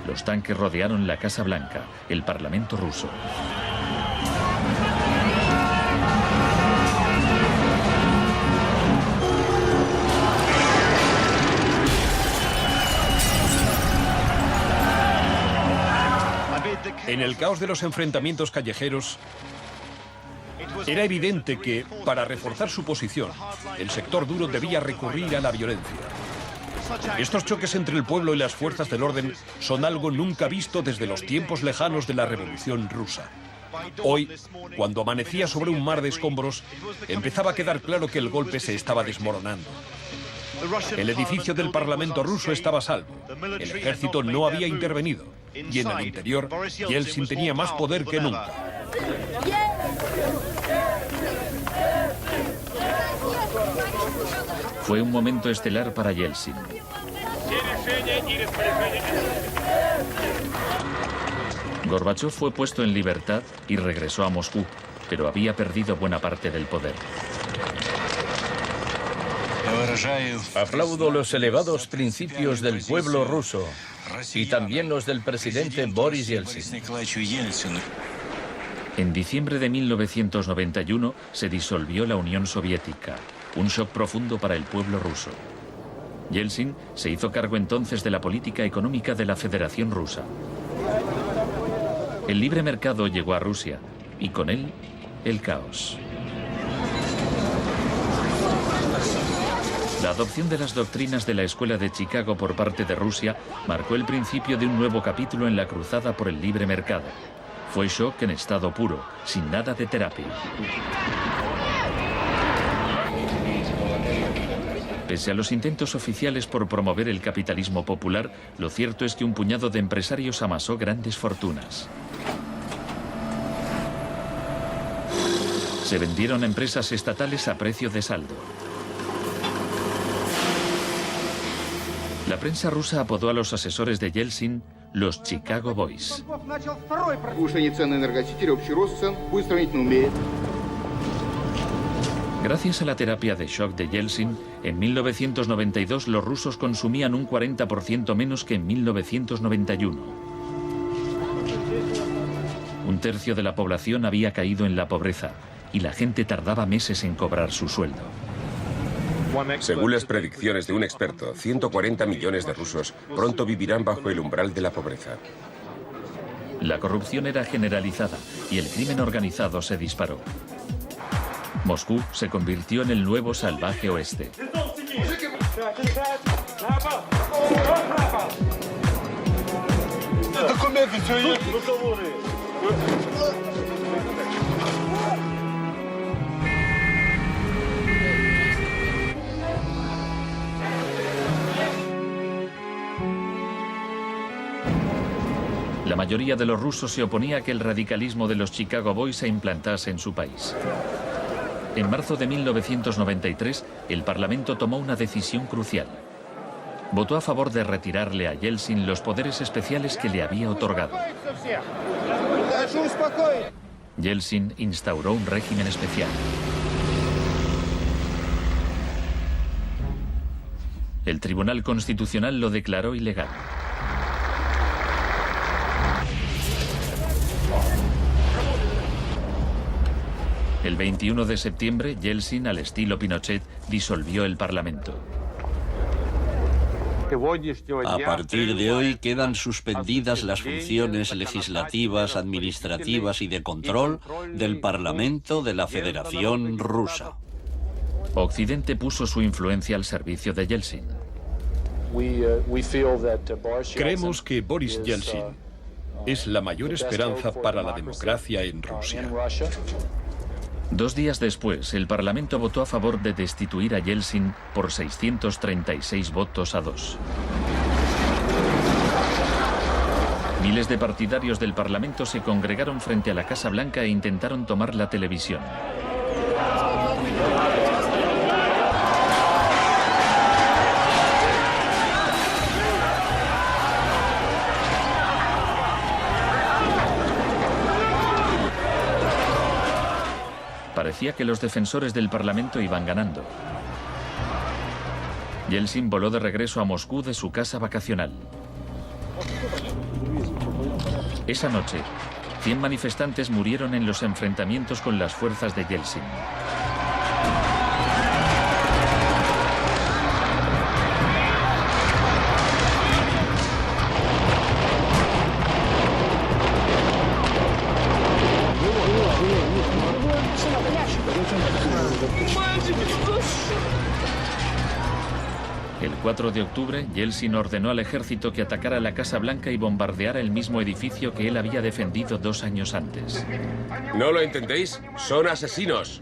Los tanques rodearon la Casa Blanca, el Parlamento ruso. En En el caos de los enfrentamientos callejeros, era evidente que, para reforzar su posición, el sector duro debía recurrir a la violencia. Estos choques entre el pueblo y las fuerzas del orden son algo nunca visto desde los tiempos lejanos de la Revolución Rusa. Hoy, cuando amanecía sobre un mar de escombros, empezaba a quedar claro que el golpe se estaba desmoronando. El edificio del Parlamento ruso estaba a salvo. El ejército no había intervenido. Y en el interior, Yeltsin tenía más poder que nunca. Fue un momento estelar para Yeltsin. Gorbachov fue puesto en libertad y regresó a Moscú, pero había perdido buena parte del poder. Aplaudo los elevados principios del pueblo ruso y también los del presidente Boris Yeltsin. En diciembre de 1991 se disolvió la Unión Soviética, un shock profundo para el pueblo ruso. Yeltsin se hizo cargo entonces de la política económica de la Federación Rusa. El libre mercado llegó a Rusia y con él el caos. La adopción de las doctrinas de la Escuela de Chicago por parte de Rusia marcó el principio de un nuevo capítulo en la cruzada por el libre mercado. Fue shock en estado puro, sin nada de terapia. Pese a los intentos oficiales por promover el capitalismo popular, lo cierto es que un puñado de empresarios amasó grandes fortunas. Se vendieron empresas estatales a precio de saldo. La prensa rusa apodó a los asesores de Yeltsin los Chicago Boys. Gracias a la terapia de shock de Yeltsin, en 1992 los rusos consumían un 40% menos que en 1991. Un tercio de la población había caído en la pobreza y la gente tardaba meses en cobrar su sueldo. Según las predicciones de un experto, 140 millones de rusos pronto vivirán bajo el umbral de la pobreza. La corrupción era generalizada y el crimen organizado se disparó. Moscú se convirtió en el nuevo salvaje oeste. La mayoría de los rusos se oponía a que el radicalismo de los Chicago Boys se implantase en su país. En marzo de 1993, el Parlamento tomó una decisión crucial. Votó a favor de retirarle a Yeltsin los poderes especiales que le había otorgado. Yeltsin instauró un régimen especial. El Tribunal Constitucional lo declaró ilegal. El 21 de septiembre, Yeltsin, al estilo Pinochet, disolvió el Parlamento. A partir de hoy quedan suspendidas las funciones legislativas, administrativas y de control del Parlamento de la Federación Rusa. Occidente puso su influencia al servicio de Yeltsin. Creemos que Boris Yeltsin es la mayor esperanza para la democracia en Rusia. 2 días después, el Parlamento votó a favor de destituir a Yeltsin por 636 votos a 2. Miles de partidarios del Parlamento se congregaron frente a la Casa Blanca e intentaron tomar la televisión. Parecía que los defensores del Parlamento iban ganando. Yeltsin voló de regreso a Moscú de su casa vacacional. Esa noche, 100 manifestantes murieron en los enfrentamientos con las fuerzas de Yeltsin. El 4 de octubre, Yeltsin ordenó al ejército que atacara la Casa Blanca y bombardeara el mismo edificio que él había defendido 2 años antes. ¿No lo entendéis? ¡Son asesinos!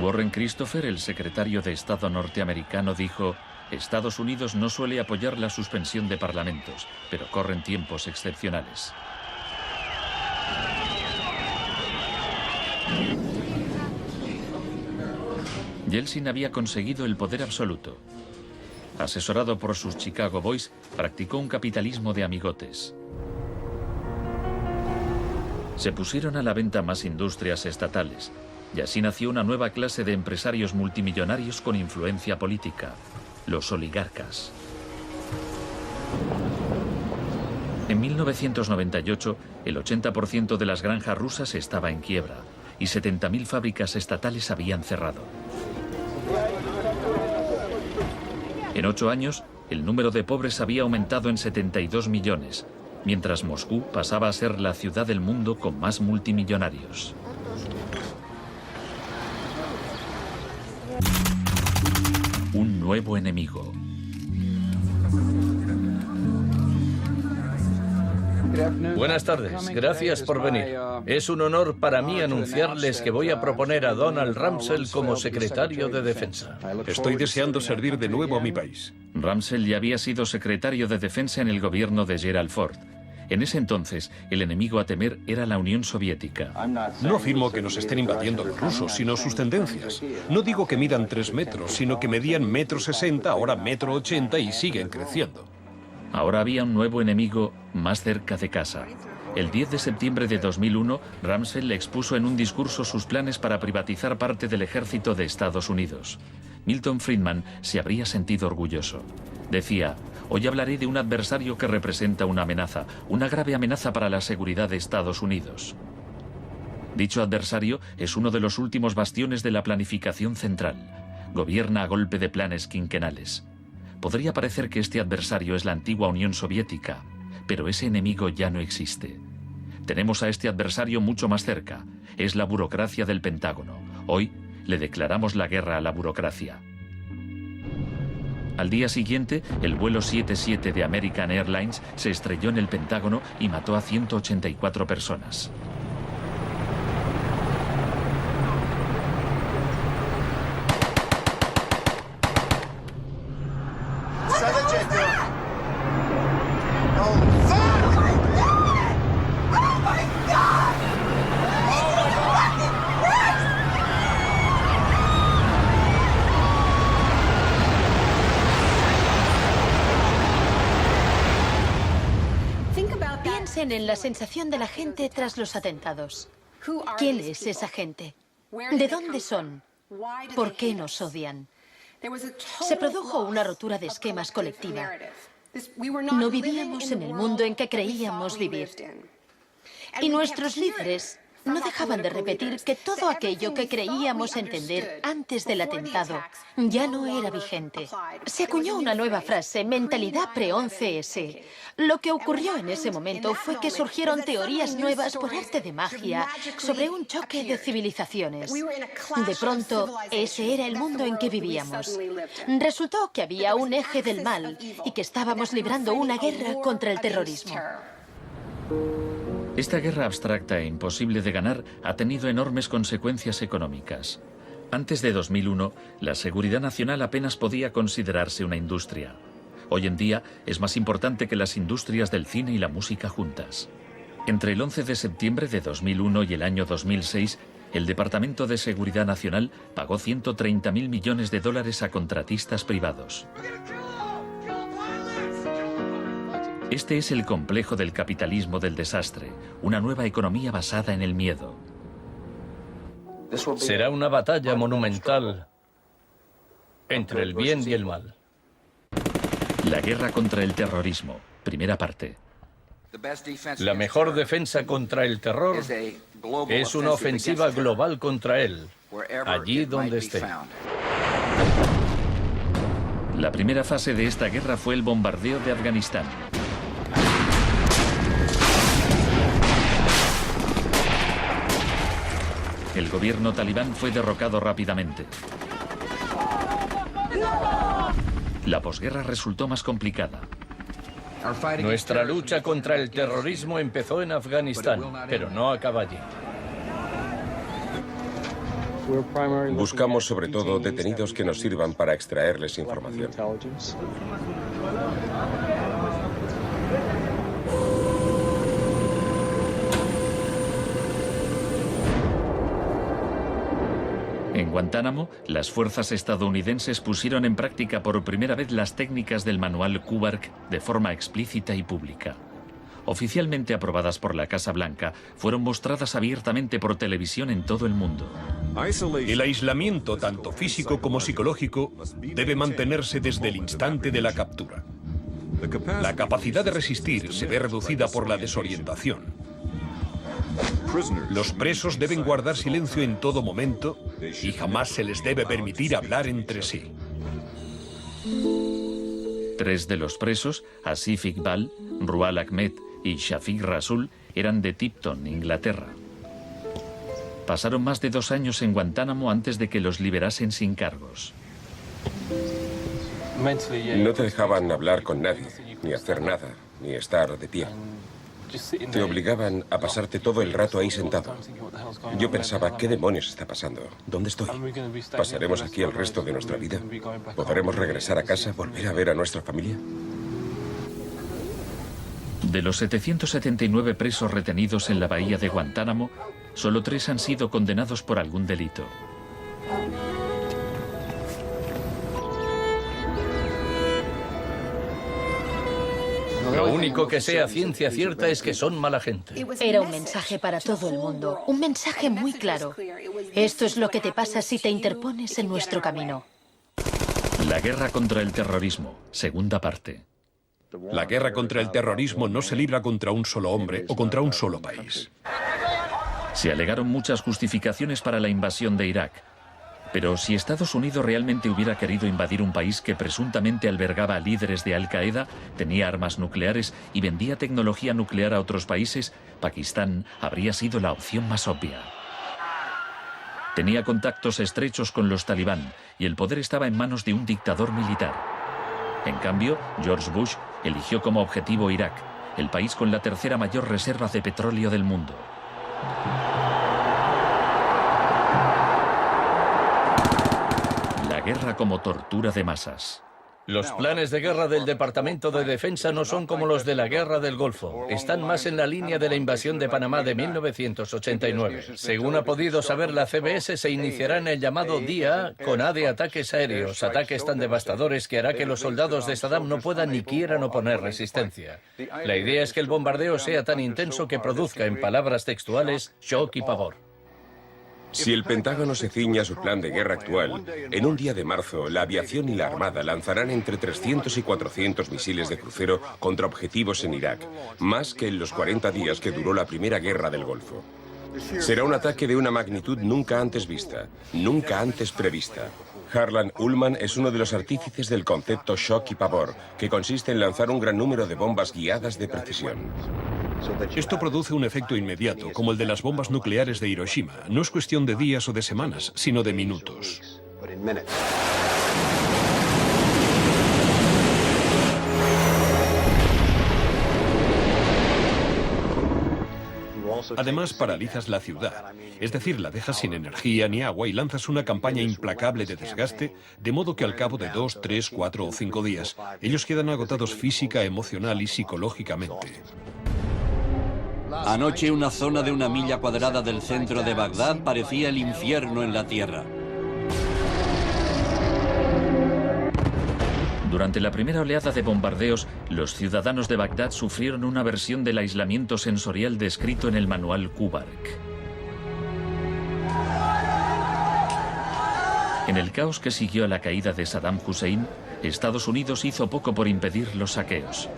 Warren Christopher, el secretario de Estado norteamericano, dijo: Estados Unidos no suele apoyar la suspensión de parlamentos, pero corren tiempos excepcionales. Yeltsin había conseguido el poder absoluto. Asesorado por sus Chicago Boys, practicó un capitalismo de amigotes. Se pusieron a la venta más industrias estatales, y así nació una nueva clase de empresarios multimillonarios con influencia política, los oligarcas. En 1998, el 80% de las granjas rusas estaba en quiebra y 70.000 fábricas estatales habían cerrado. En 8 años, el número de pobres había aumentado en 72 millones, mientras Moscú pasaba a ser la ciudad del mundo con más multimillonarios. Un nuevo enemigo. Buenas tardes, gracias por venir. Es un honor para mí anunciarles que voy a proponer a Donald Rumsfeld como secretario de Defensa. Estoy deseando servir de nuevo a mi país. Rumsfeld ya había sido secretario de Defensa en el gobierno de Gerald Ford. En ese entonces, el enemigo a temer era la Unión Soviética. No afirmo que nos estén invadiendo los rusos, sino sus tendencias. No digo que midan 3 metros, sino que medían 1,60 m, ahora 1,80 m y siguen creciendo. Ahora había un nuevo enemigo más cerca de casa. El 10 de septiembre de 2001, Rumsfeld expuso en un discurso sus planes para privatizar parte del ejército de Estados Unidos. Milton Friedman se habría sentido orgulloso. Decía: hoy hablaré de un adversario que representa una amenaza, una grave amenaza para la seguridad de Estados Unidos. Dicho adversario es uno de los últimos bastiones de la planificación central. Gobierna a golpe de planes quinquenales. Podría parecer que este adversario es la antigua Unión Soviética, pero ese enemigo ya no existe. Tenemos a este adversario mucho más cerca. Es la burocracia del Pentágono. Hoy le declaramos la guerra a la burocracia. Al día siguiente, el vuelo 77 de American Airlines se estrelló en el Pentágono y mató a 184 personas. Piensen en la sensación de la gente tras los atentados. ¿Quién es esa gente? ¿De dónde son? ¿Por qué nos odian? Se produjo una rotura de esquemas colectiva. No vivíamos en el mundo en que creíamos vivir. Y nuestros líderes no dejaban de repetir que todo aquello que creíamos entender antes del atentado ya no era vigente. Se acuñó una nueva frase, mentalidad pre-11S. Lo que ocurrió en ese momento fue que surgieron teorías nuevas por arte de magia sobre un choque de civilizaciones. De pronto, ese era el mundo en que vivíamos. Resultó que había un eje del mal y que estábamos librando una guerra contra el terrorismo. Esta guerra abstracta e imposible de ganar ha tenido enormes consecuencias económicas. Antes de 2001, la seguridad nacional apenas podía considerarse una industria. Hoy en día es más importante que las industrias del cine y la música juntas. Entre el 11 de septiembre de 2001 y el año 2006, el Departamento de Seguridad Nacional pagó $130.000 millones a contratistas privados. Este es el complejo del capitalismo del desastre, una nueva economía basada en el miedo. Será una batalla monumental entre el bien y el mal. La guerra contra el terrorismo, primera parte. La mejor defensa contra el terror es una ofensiva global contra él, allí donde esté. La primera fase de esta guerra fue el bombardeo de Afganistán. El gobierno talibán fue derrocado rápidamente. La posguerra resultó más complicada. Nuestra lucha contra el terrorismo empezó en Afganistán, pero no acaba allí. Buscamos sobre todo detenidos que nos sirvan para extraerles información. En Guantánamo, las fuerzas estadounidenses pusieron en práctica por primera vez las técnicas del manual Kubark de forma explícita y pública. Oficialmente aprobadas por la Casa Blanca, fueron mostradas abiertamente por televisión en todo el mundo. El aislamiento, tanto físico como psicológico, debe mantenerse desde el instante de la captura. La capacidad de resistir se ve reducida por la desorientación. Los presos deben guardar silencio en todo momento y jamás se les debe permitir hablar entre sí. 3 de los presos, Asif Iqbal, Rual Ahmed y Shafiq Rasul, eran de Tipton, Inglaterra. Pasaron más de 2 años en Guantánamo antes de que los liberasen sin cargos. No te dejaban hablar con nadie, ni hacer nada, ni estar de pie. Te obligaban a pasarte todo el rato ahí sentado. Yo pensaba, ¿qué demonios está pasando? ¿Dónde estoy? ¿Pasaremos aquí el resto de nuestra vida? ¿Podremos regresar a casa, volver a ver a nuestra familia? De los 779 presos retenidos en la bahía de Guantánamo, solo 3 han sido condenados por algún delito. Lo único que sé a ciencia cierta es que son mala gente. Era un mensaje para todo el mundo, un mensaje muy claro. Esto es lo que te pasa si te interpones en nuestro camino. La guerra contra el terrorismo, segunda parte. La guerra contra el terrorismo no se libra contra un solo hombre o contra un solo país. Se alegaron muchas justificaciones para la invasión de Irak. Pero si Estados Unidos realmente hubiera querido invadir un país que presuntamente albergaba a líderes de Al-Qaeda, tenía armas nucleares y vendía tecnología nuclear a otros países, Pakistán habría sido la opción más obvia. Tenía contactos estrechos con los talibán y el poder estaba en manos de un dictador militar. En cambio, George Bush eligió como objetivo Irak, el país con la tercera mayor reserva de petróleo del mundo. La guerra como tortura de masas. Los planes de guerra del Departamento de Defensa no son como los de la Guerra del Golfo. Están más en la línea de la invasión de Panamá de 1989. Según ha podido saber la CBS, se iniciará en el llamado Día con A de ataques aéreos, ataques tan devastadores que hará que los soldados de Saddam no puedan ni quieran oponer resistencia. La idea es que el bombardeo sea tan intenso que produzca, en palabras textuales, shock y pavor. Si el Pentágono se ciña a su plan de guerra actual, en un día de marzo, la aviación y la Armada lanzarán entre 300 y 400 misiles de crucero contra objetivos en Irak, más que en los 40 días que duró la primera guerra del Golfo. Será un ataque de una magnitud nunca antes vista, nunca antes prevista. Harlan Ullman es uno de los artífices del concepto shock y pavor, que consiste en lanzar un gran número de bombas guiadas de precisión. Esto produce un efecto inmediato, como el de las bombas nucleares de Hiroshima. No es cuestión de días o de semanas, sino de minutos. Además, paralizas la ciudad, es decir, la dejas sin energía ni agua y lanzas una campaña implacable de desgaste, de modo que al cabo de 2, 3, 4 o 5 días, ellos quedan agotados física, emocional y psicológicamente. Anoche una zona de 1 milla cuadrada del centro de Bagdad parecía el infierno en la tierra. Durante la primera oleada de bombardeos, los ciudadanos de Bagdad sufrieron una versión del aislamiento sensorial descrito en el manual Kubark. En el caos que siguió a la caída de Saddam Hussein, Estados Unidos hizo poco por impedir los saqueos.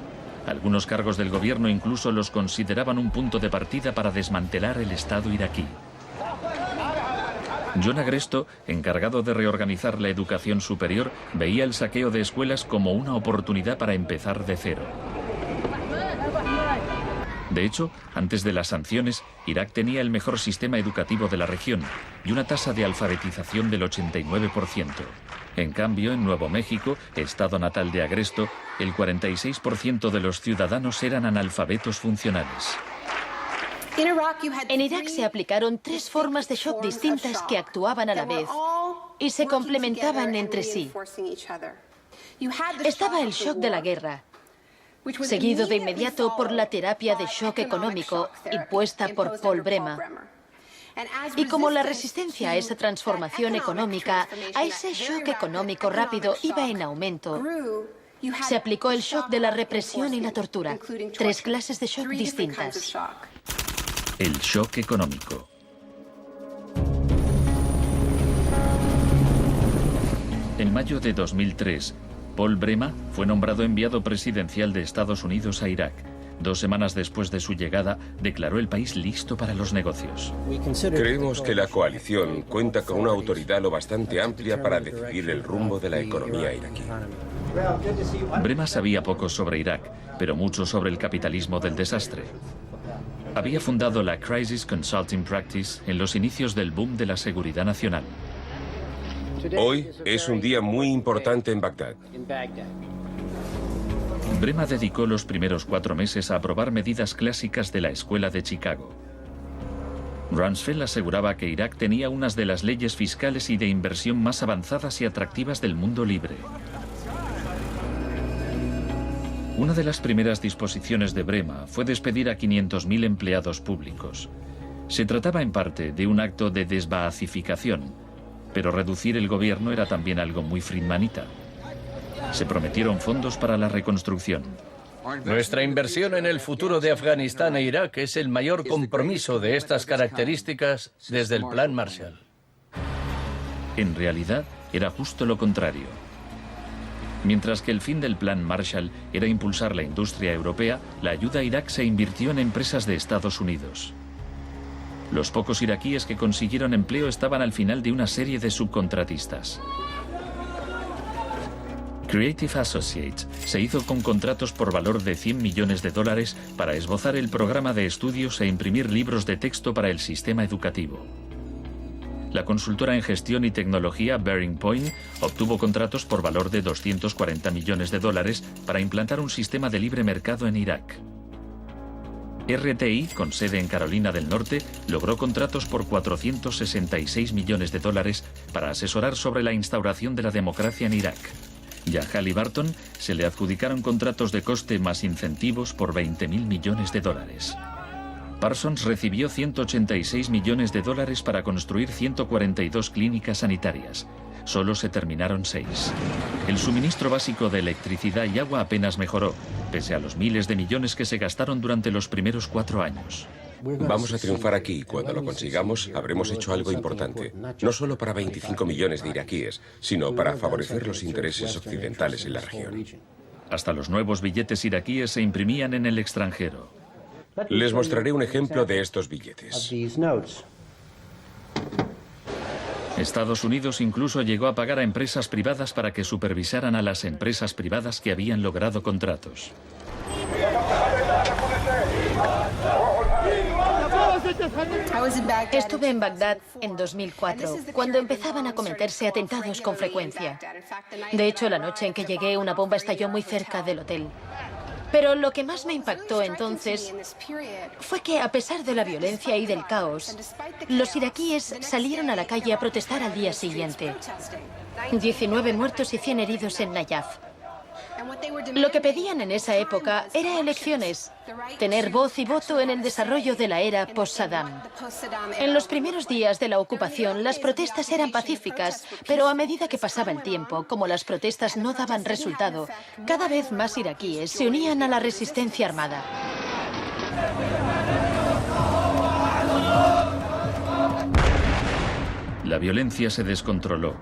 Algunos cargos del gobierno incluso los consideraban un punto de partida para desmantelar el Estado iraquí. John Agresto, encargado de reorganizar la educación superior, veía el saqueo de escuelas como una oportunidad para empezar de cero. De hecho, antes de las sanciones, Irak tenía el mejor sistema educativo de la región y una tasa de alfabetización del 89%. En cambio, en Nuevo México, estado natal de Agresto, el 46% de los ciudadanos eran analfabetos funcionales. En Irak se aplicaron 3 formas de shock distintas que actuaban a la vez y se complementaban entre sí. Estaba el shock de la guerra, seguido de inmediato por la terapia de shock económico impuesta por Paul Bremer. Y como la resistencia a esa transformación económica, a ese shock económico rápido iba en aumento, se aplicó el shock de la represión y la tortura. 3 clases de shock distintas. El shock económico. En mayo de 2003, Paul Bremer fue nombrado enviado presidencial de Estados Unidos a Irak. 2 semanas después de su llegada, declaró el país listo para los negocios. Creemos que la coalición cuenta con una autoridad lo bastante amplia para decidir el rumbo de la economía iraquí. Bremer sabía poco sobre Irak, pero mucho sobre el capitalismo del desastre. Había fundado la Crisis Consulting Practice en los inicios del boom de la seguridad nacional. Hoy es un día muy importante en Bagdad. Bremer dedicó los primeros 4 meses a aprobar medidas clásicas de la Escuela de Chicago. Rumsfeld aseguraba que Irak tenía unas de las leyes fiscales y de inversión más avanzadas y atractivas del mundo libre. Una de las primeras disposiciones de Bremer fue despedir a 500.000 empleados públicos. Se trataba en parte de un acto de desbaacificación, pero reducir el gobierno era también algo muy friedmanita. Se prometieron fondos para la reconstrucción. Nuestra inversión en el futuro de Afganistán e Irak es el mayor compromiso de estas características desde el Plan Marshall. En realidad, era justo lo contrario. Mientras que el fin del Plan Marshall era impulsar la industria europea, la ayuda a Irak se invirtió en empresas de Estados Unidos. Los pocos iraquíes que consiguieron empleo estaban al final de una serie de subcontratistas. Creative Associates se hizo con contratos por valor de $100 millones para esbozar el programa de estudios e imprimir libros de texto para el sistema educativo. La consultora en gestión y tecnología Bearing Point obtuvo contratos por valor de $240 millones para implantar un sistema de libre mercado en Irak. RTI, con sede en Carolina del Norte, logró contratos por $466 millones para asesorar sobre la instauración de la democracia en Irak. Y a Halliburton se le adjudicaron contratos de coste más incentivos por $20.000 millones. Parsons recibió $186 millones para construir 142 clínicas sanitarias. Solo se terminaron 6. El suministro básico de electricidad y agua apenas mejoró, pese a los miles de millones que se gastaron durante los primeros 4 años. Vamos a triunfar aquí y cuando lo consigamos habremos hecho algo importante, no solo para 25 millones de iraquíes, sino para favorecer los intereses occidentales en la región. Hasta los nuevos billetes iraquíes se imprimían en el extranjero. Les mostraré un ejemplo de estos billetes. Estados Unidos incluso llegó a pagar a empresas privadas para que supervisaran a las empresas privadas que habían logrado contratos. Estuve en Bagdad en 2004, cuando empezaban a cometerse atentados con frecuencia. De hecho, la noche en que llegué, una bomba estalló muy cerca del hotel. Pero lo que más me impactó entonces fue que, a pesar de la violencia y del caos, los iraquíes salieron a la calle a protestar al día siguiente. 19 muertos y 100 heridos en Nayaf. Lo que pedían en esa época era elecciones, tener voz y voto en el desarrollo de la era post-Saddam. En los primeros días de la ocupación, las protestas eran pacíficas, pero a medida que pasaba el tiempo, como las protestas no daban resultado, cada vez más iraquíes se unían a la resistencia armada. La violencia se descontroló.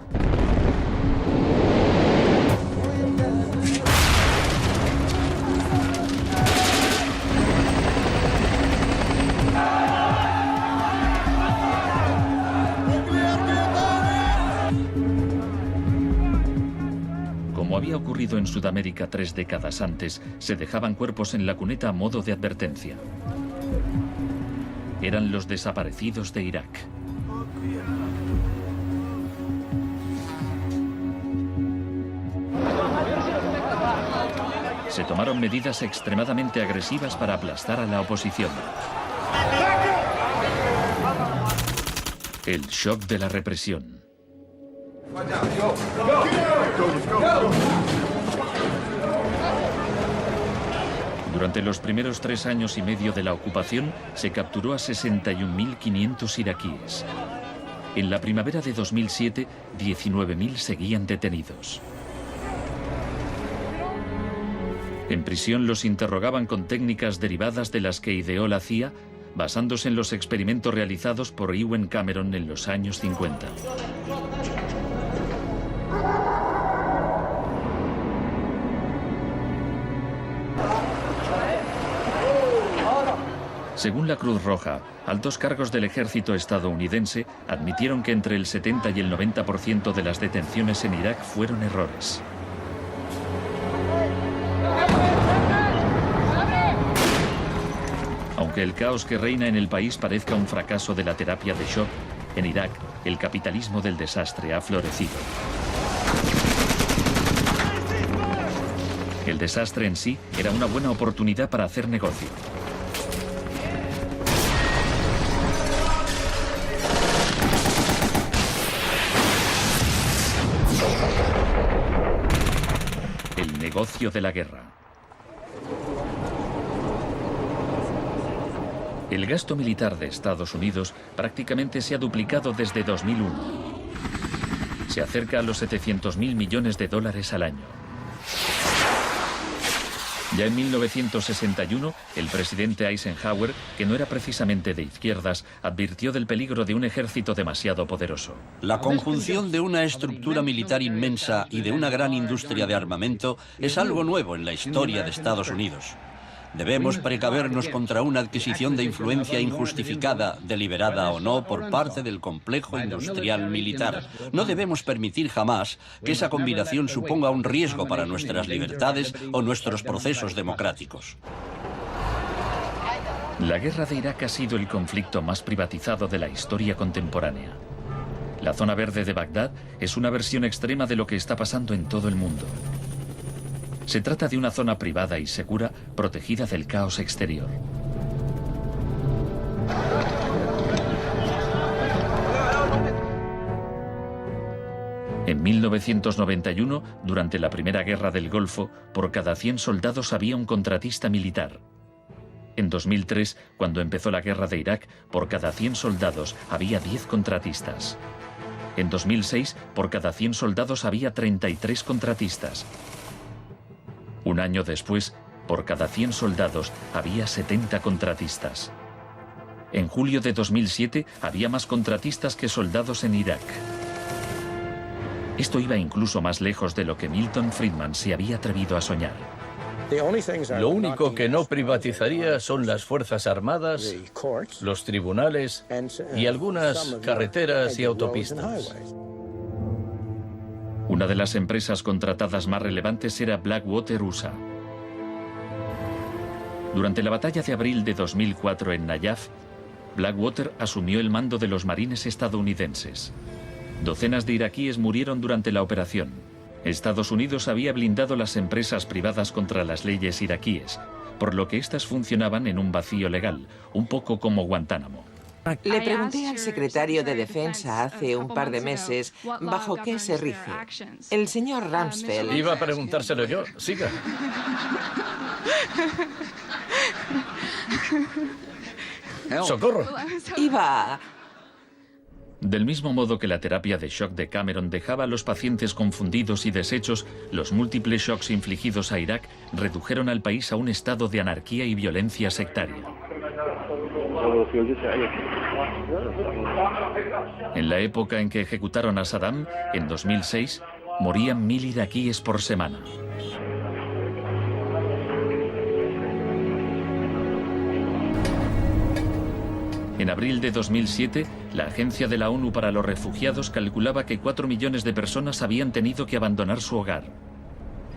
había ocurrido en Sudamérica 3 décadas antes, se dejaban cuerpos en la cuneta a modo de advertencia. Eran los desaparecidos de Irak. Se tomaron medidas extremadamente agresivas para aplastar a la oposición. El shock de la represión. Durante los primeros 3 años y medio de la ocupación, se capturó a 61.500 iraquíes. En la primavera de 2007, 19.000 seguían detenidos. En prisión los interrogaban con técnicas derivadas de las que ideó la CIA, basándose en los experimentos realizados por Ewen Cameron en los años 50. Según la Cruz Roja, altos cargos del ejército estadounidense admitieron que entre el 70 y el 90% de las detenciones en Irak fueron errores. Aunque el caos que reina en el país parezca un fracaso de la terapia de shock, en Irak el capitalismo del desastre ha florecido. El desastre en sí era una buena oportunidad para hacer negocio. El negocio de la guerra. El gasto militar de Estados Unidos prácticamente se ha duplicado desde 2001. Se acerca a los 700.000 millones de dólares al año. Ya en 1961, el presidente Eisenhower, que no era precisamente de izquierdas, advirtió del peligro de un ejército demasiado poderoso. La conjunción de una estructura militar inmensa y de una gran industria de armamento es algo nuevo en la historia de Estados Unidos. Debemos precavernos contra una adquisición de influencia injustificada, deliberada o no, por parte del complejo industrial militar. No debemos permitir jamás que esa combinación suponga un riesgo para nuestras libertades o nuestros procesos democráticos. La guerra de Irak ha sido el conflicto más privatizado de la historia contemporánea. La zona verde de Bagdad es una versión extrema de lo que está pasando en todo el mundo. Se trata de una zona privada y segura, protegida del caos exterior. En 1991, durante la Primera Guerra del Golfo, por cada 100 soldados había un contratista militar. En 2003, cuando empezó la guerra de Irak, por cada 100 soldados había 10 contratistas. En 2006, por cada 100 soldados había 33 contratistas. Un año después, por cada 100 soldados había 70 contratistas. En julio de 2007 había más contratistas que soldados en Irak. Esto iba incluso más lejos de lo que Milton Friedman se había atrevido a soñar. Lo único que no privatizaría son las Fuerzas Armadas, los tribunales y algunas carreteras y autopistas. Una de las empresas contratadas más relevantes era Blackwater USA. Durante la batalla de abril de 2004 en Nayaf, Blackwater asumió el mando de los marines estadounidenses. Docenas de iraquíes murieron durante la operación. Estados Unidos había blindado las empresas privadas contra las leyes iraquíes, por lo que éstas funcionaban en un vacío legal, un poco como Guantánamo. Le pregunté al secretario de Defensa hace un par de meses bajo qué se rige. El señor Rumsfeld... Iba a preguntárselo yo. Siga. ¡Socorro! Iba... Del mismo modo que la terapia de shock de Cameron dejaba a los pacientes confundidos y deshechos, los múltiples shocks infligidos a Irak redujeron al país a un estado de anarquía y violencia sectaria. En la época en que ejecutaron a Saddam, en 2006, morían 1000 iraquíes por semana. En abril de 2007, la Agencia de la ONU para los Refugiados calculaba que 4 millones de personas habían tenido que abandonar su hogar.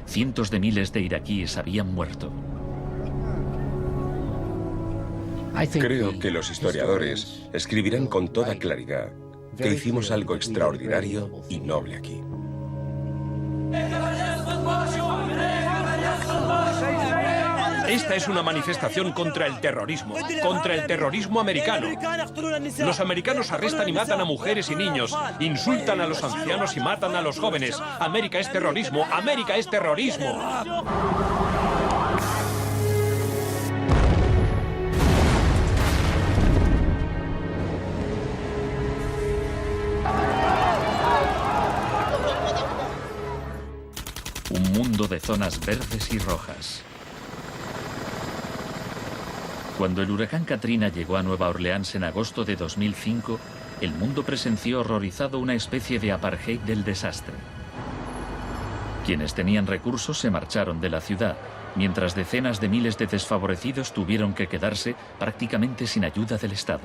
cientos de miles de iraquíes habían muerto. Creo que los historiadores escribirán con toda claridad que hicimos algo extraordinario y noble aquí. Esta es una manifestación contra el terrorismo americano. Los americanos arrestan y matan a mujeres y niños, insultan a los ancianos y matan a los jóvenes. América es terrorismo, América es terrorismo. Un mundo de zonas verdes y rojas. Cuando el huracán Katrina llegó a Nueva Orleans en agosto de 2005, el mundo presenció horrorizado una especie de apartheid del desastre. Quienes tenían recursos se marcharon de la ciudad, mientras decenas de miles de desfavorecidos tuvieron que quedarse prácticamente sin ayuda del Estado.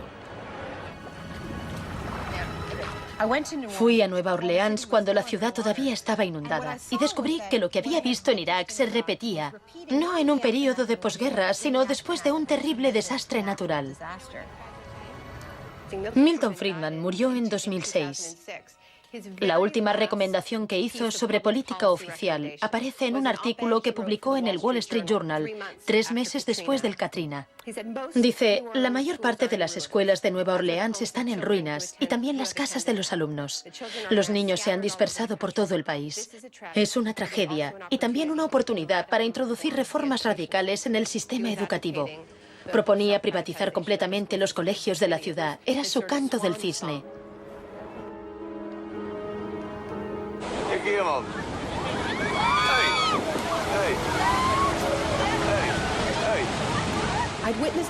Fui a Nueva Orleans cuando la ciudad todavía estaba inundada y descubrí que lo que había visto en Irak se repetía, no en un período de posguerra, sino después de un terrible desastre natural. Milton Friedman murió en 2006. La última recomendación que hizo sobre política oficial aparece en un artículo que publicó en el Wall Street Journal 3 meses después del Katrina. Dice, la mayor parte de las escuelas de Nueva Orleans están en ruinas y también las casas de los alumnos. Los niños se han dispersado por todo el país. Es una tragedia y también una oportunidad para introducir reformas radicales en el sistema educativo. Proponía privatizar completamente los colegios de la ciudad. Era su canto del cisne.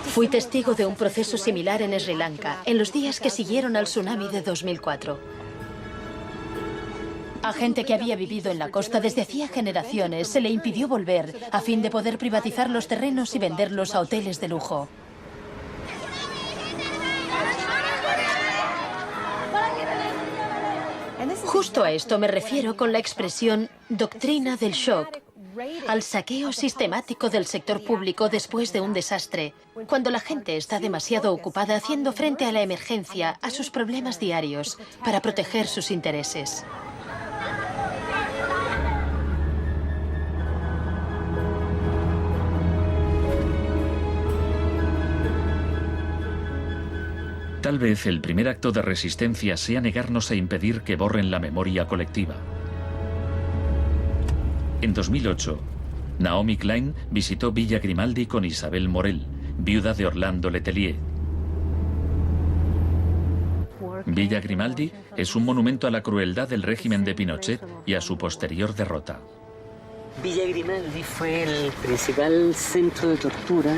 Fui testigo de un proceso similar en Sri Lanka, en los días que siguieron al tsunami de 2004. A gente que había vivido en la costa desde hacía generaciones se le impidió volver a fin de poder privatizar los terrenos y venderlos a hoteles de lujo. Justo a esto me refiero con la expresión doctrina del shock, al saqueo sistemático del sector público después de un desastre, cuando la gente está demasiado ocupada haciendo frente a la emergencia, a sus problemas diarios, para proteger sus intereses. Tal vez el primer acto de resistencia sea negarnos a impedir que borren la memoria colectiva. En 2008, Naomi Klein visitó Villa Grimaldi con Isabel Morel, viuda de Orlando Letelier. Villa Grimaldi es un monumento a la crueldad del régimen de Pinochet y a su posterior derrota. Villa Grimaldi fue el principal centro de tortura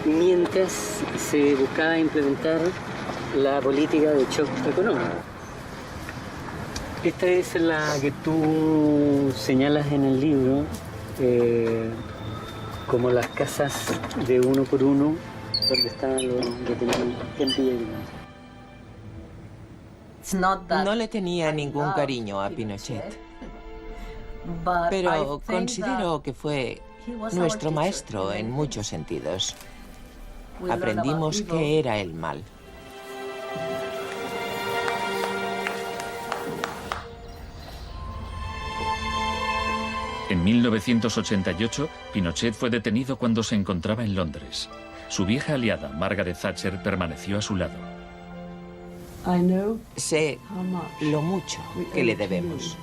mientras se buscaba implementar la política de shock económico. Esta es la que tú señalas en el libro como las casas de uno por uno donde estaban los detenidos en Villa Grimaldi. No le tenía ningún cariño a Pinochet, pero considero que fue nuestro maestro en muchos sentidos. Aprendimos qué era el mal. En 1988, Pinochet fue detenido cuando se encontraba en Londres. Su vieja aliada, Margaret Thatcher, permaneció a su lado. Sé lo mucho que le debemos.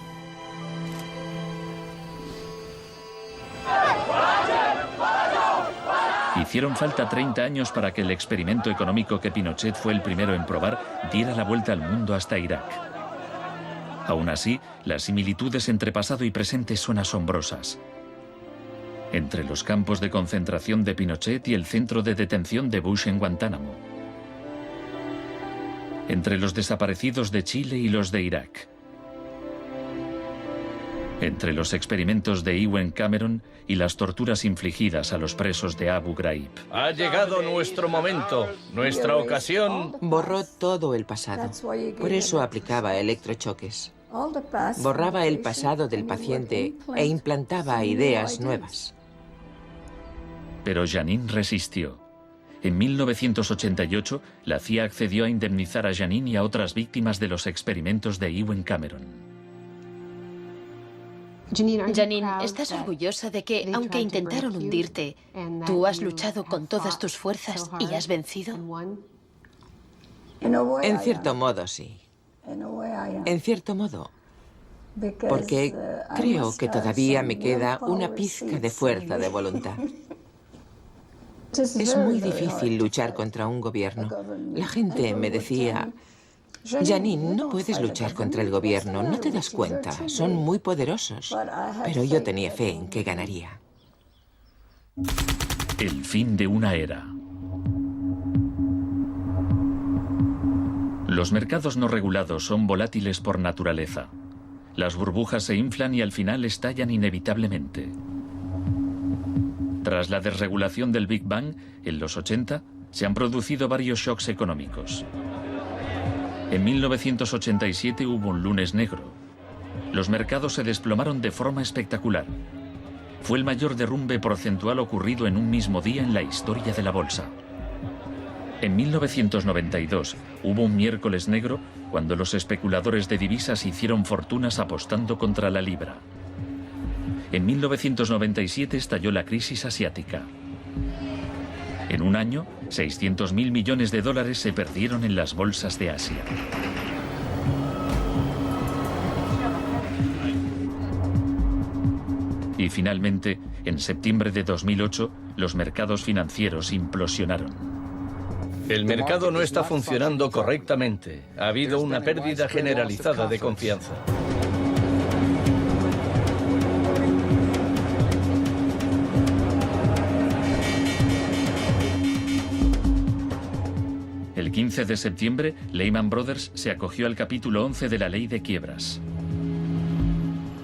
Hicieron falta 30 años para que el experimento económico que Pinochet fue el primero en probar diera la vuelta al mundo hasta Irak. Aún así, las similitudes entre pasado y presente son asombrosas. Entre los campos de concentración de Pinochet y el centro de detención de Bush en Guantánamo. Entre los desaparecidos de Chile y los de Irak. Entre los experimentos de Ewen Cameron y las torturas infligidas a los presos de Abu Ghraib. Ha llegado nuestro momento, nuestra ocasión. Borró todo el pasado. Por eso aplicaba electrochoques. Borraba el pasado del paciente e implantaba ideas nuevas. Pero Janine resistió. En 1988, la CIA accedió a indemnizar a Janine y a otras víctimas de los experimentos de Ewen Cameron. Janine, ¿estás orgullosa de que, aunque intentaron hundirte, tú has luchado con todas tus fuerzas y has vencido? En cierto modo, sí. En cierto modo. Porque creo que todavía me queda una pizca de fuerza de voluntad. Es muy difícil luchar contra un gobierno. La gente me decía: Janine, no puedes luchar contra el gobierno, no te das cuenta, son muy poderosos. Pero yo tenía fe en que ganaría. El fin de una era. Los mercados no regulados son volátiles por naturaleza. Las burbujas se inflan y al final estallan inevitablemente. Tras la desregulación del Big Bang, en los 80, se han producido varios shocks económicos. En 1987 hubo un lunes negro. Los mercados se desplomaron de forma espectacular. Fue el mayor derrumbe porcentual ocurrido en un mismo día en la historia de la bolsa. En 1992 hubo un miércoles negro cuando los especuladores de divisas hicieron fortunas apostando contra la libra. En 1997 estalló la crisis asiática. En un año, 600.000 millones de dólares se perdieron en las bolsas de Asia. Y finalmente, en septiembre de 2008, los mercados financieros implosionaron. El mercado no está funcionando correctamente. Ha habido una pérdida generalizada de confianza. El 15 de septiembre, Lehman Brothers se acogió al capítulo 11 de la ley de quiebras.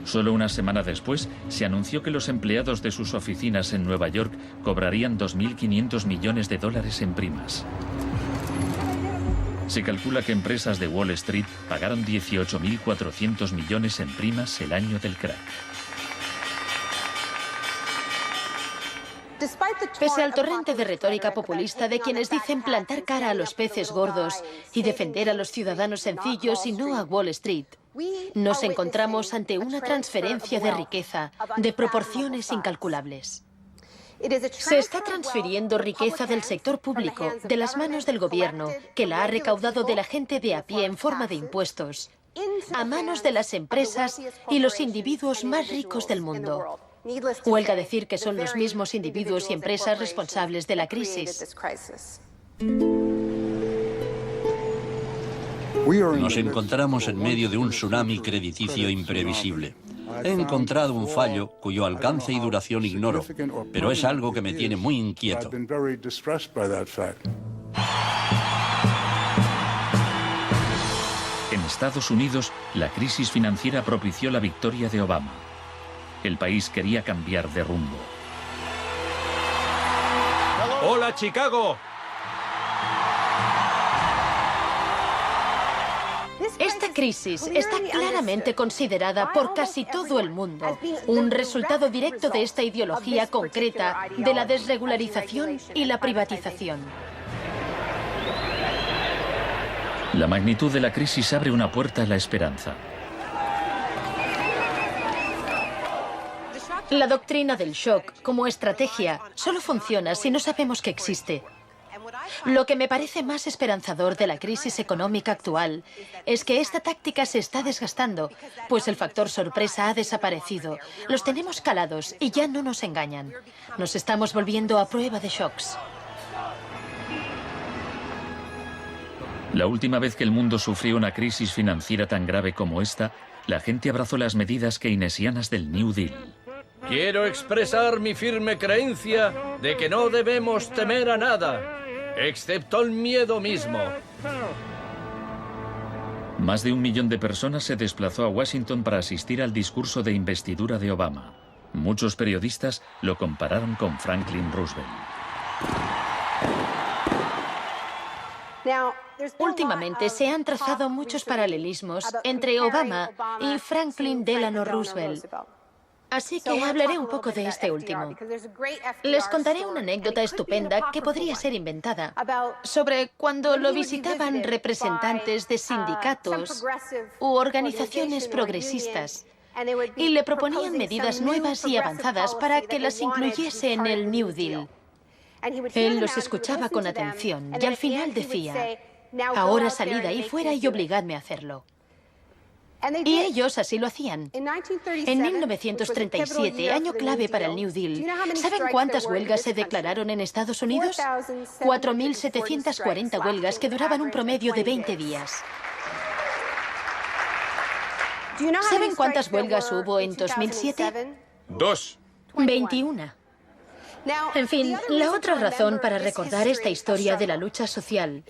Solo una semana después, se anunció que los empleados de sus oficinas en Nueva York cobrarían 2.500 millones de dólares en primas. Se calcula que empresas de Wall Street pagaron 18.400 millones en primas el año del crack. Pese al torrente de retórica populista de quienes dicen plantar cara a los peces gordos y defender a los ciudadanos sencillos y no a Wall Street, nos encontramos ante una transferencia de riqueza de proporciones incalculables. Se está transfiriendo riqueza del sector público, de las manos del gobierno, que la ha recaudado de la gente de a pie en forma de impuestos, a manos de las empresas y los individuos más ricos del mundo. Huelga decir que son los mismos individuos y empresas responsables de la crisis. Nos encontramos en medio de un tsunami crediticio imprevisible. He encontrado un fallo cuyo alcance y duración ignoro, pero es algo que me tiene muy inquieto. En Estados Unidos, la crisis financiera propició la victoria de Obama. El país quería cambiar de rumbo. ¡Hola, Chicago! Esta crisis está claramente considerada por casi todo el mundo un resultado directo de esta ideología concreta de la desregularización y la privatización. La magnitud de la crisis abre una puerta a la esperanza. La doctrina del shock, como estrategia, solo funciona si no sabemos que existe. Lo que me parece más esperanzador de la crisis económica actual es que esta táctica se está desgastando, pues el factor sorpresa ha desaparecido. Los tenemos calados y ya no nos engañan. Nos estamos volviendo a prueba de shocks. La última vez que el mundo sufrió una crisis financiera tan grave como esta, la gente abrazó las medidas keynesianas del New Deal. Quiero expresar mi firme creencia de que no debemos temer a nada, excepto el miedo mismo. Más de 1 millón de personas se desplazó a Washington para asistir al discurso de investidura de Obama. Muchos periodistas lo compararon con Franklin Roosevelt. Últimamente se han trazado muchos paralelismos entre Obama y Franklin Delano Roosevelt. Así que hablaré un poco de este último. Les contaré una anécdota estupenda que podría ser inventada sobre cuando lo visitaban representantes de sindicatos u organizaciones progresistas y le proponían medidas nuevas y avanzadas para que las incluyese en el New Deal. Él los escuchaba con atención y al final decía: ahora salid ahí fuera y obligadme a hacerlo. Y ellos así lo hacían. En 1937, año clave para el New Deal, ¿saben cuántas huelgas se declararon en Estados Unidos? 4.740 huelgas que duraban un promedio de 20 días. ¿Saben cuántas huelgas hubo en 2007? 2. 21. En fin, la otra razón para recordar esta historia de la lucha social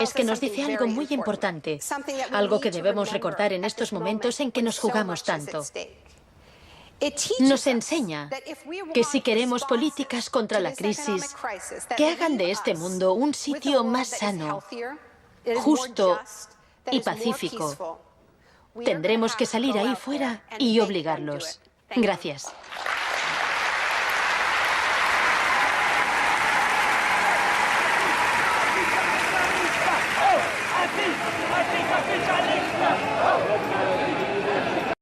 es que nos dice algo muy importante, algo que debemos recordar en estos momentos en que nos jugamos tanto. Nos enseña que si queremos políticas contra la crisis que hagan de este mundo un sitio más sano, justo y pacífico, tendremos que salir ahí fuera y obligarlos. Gracias.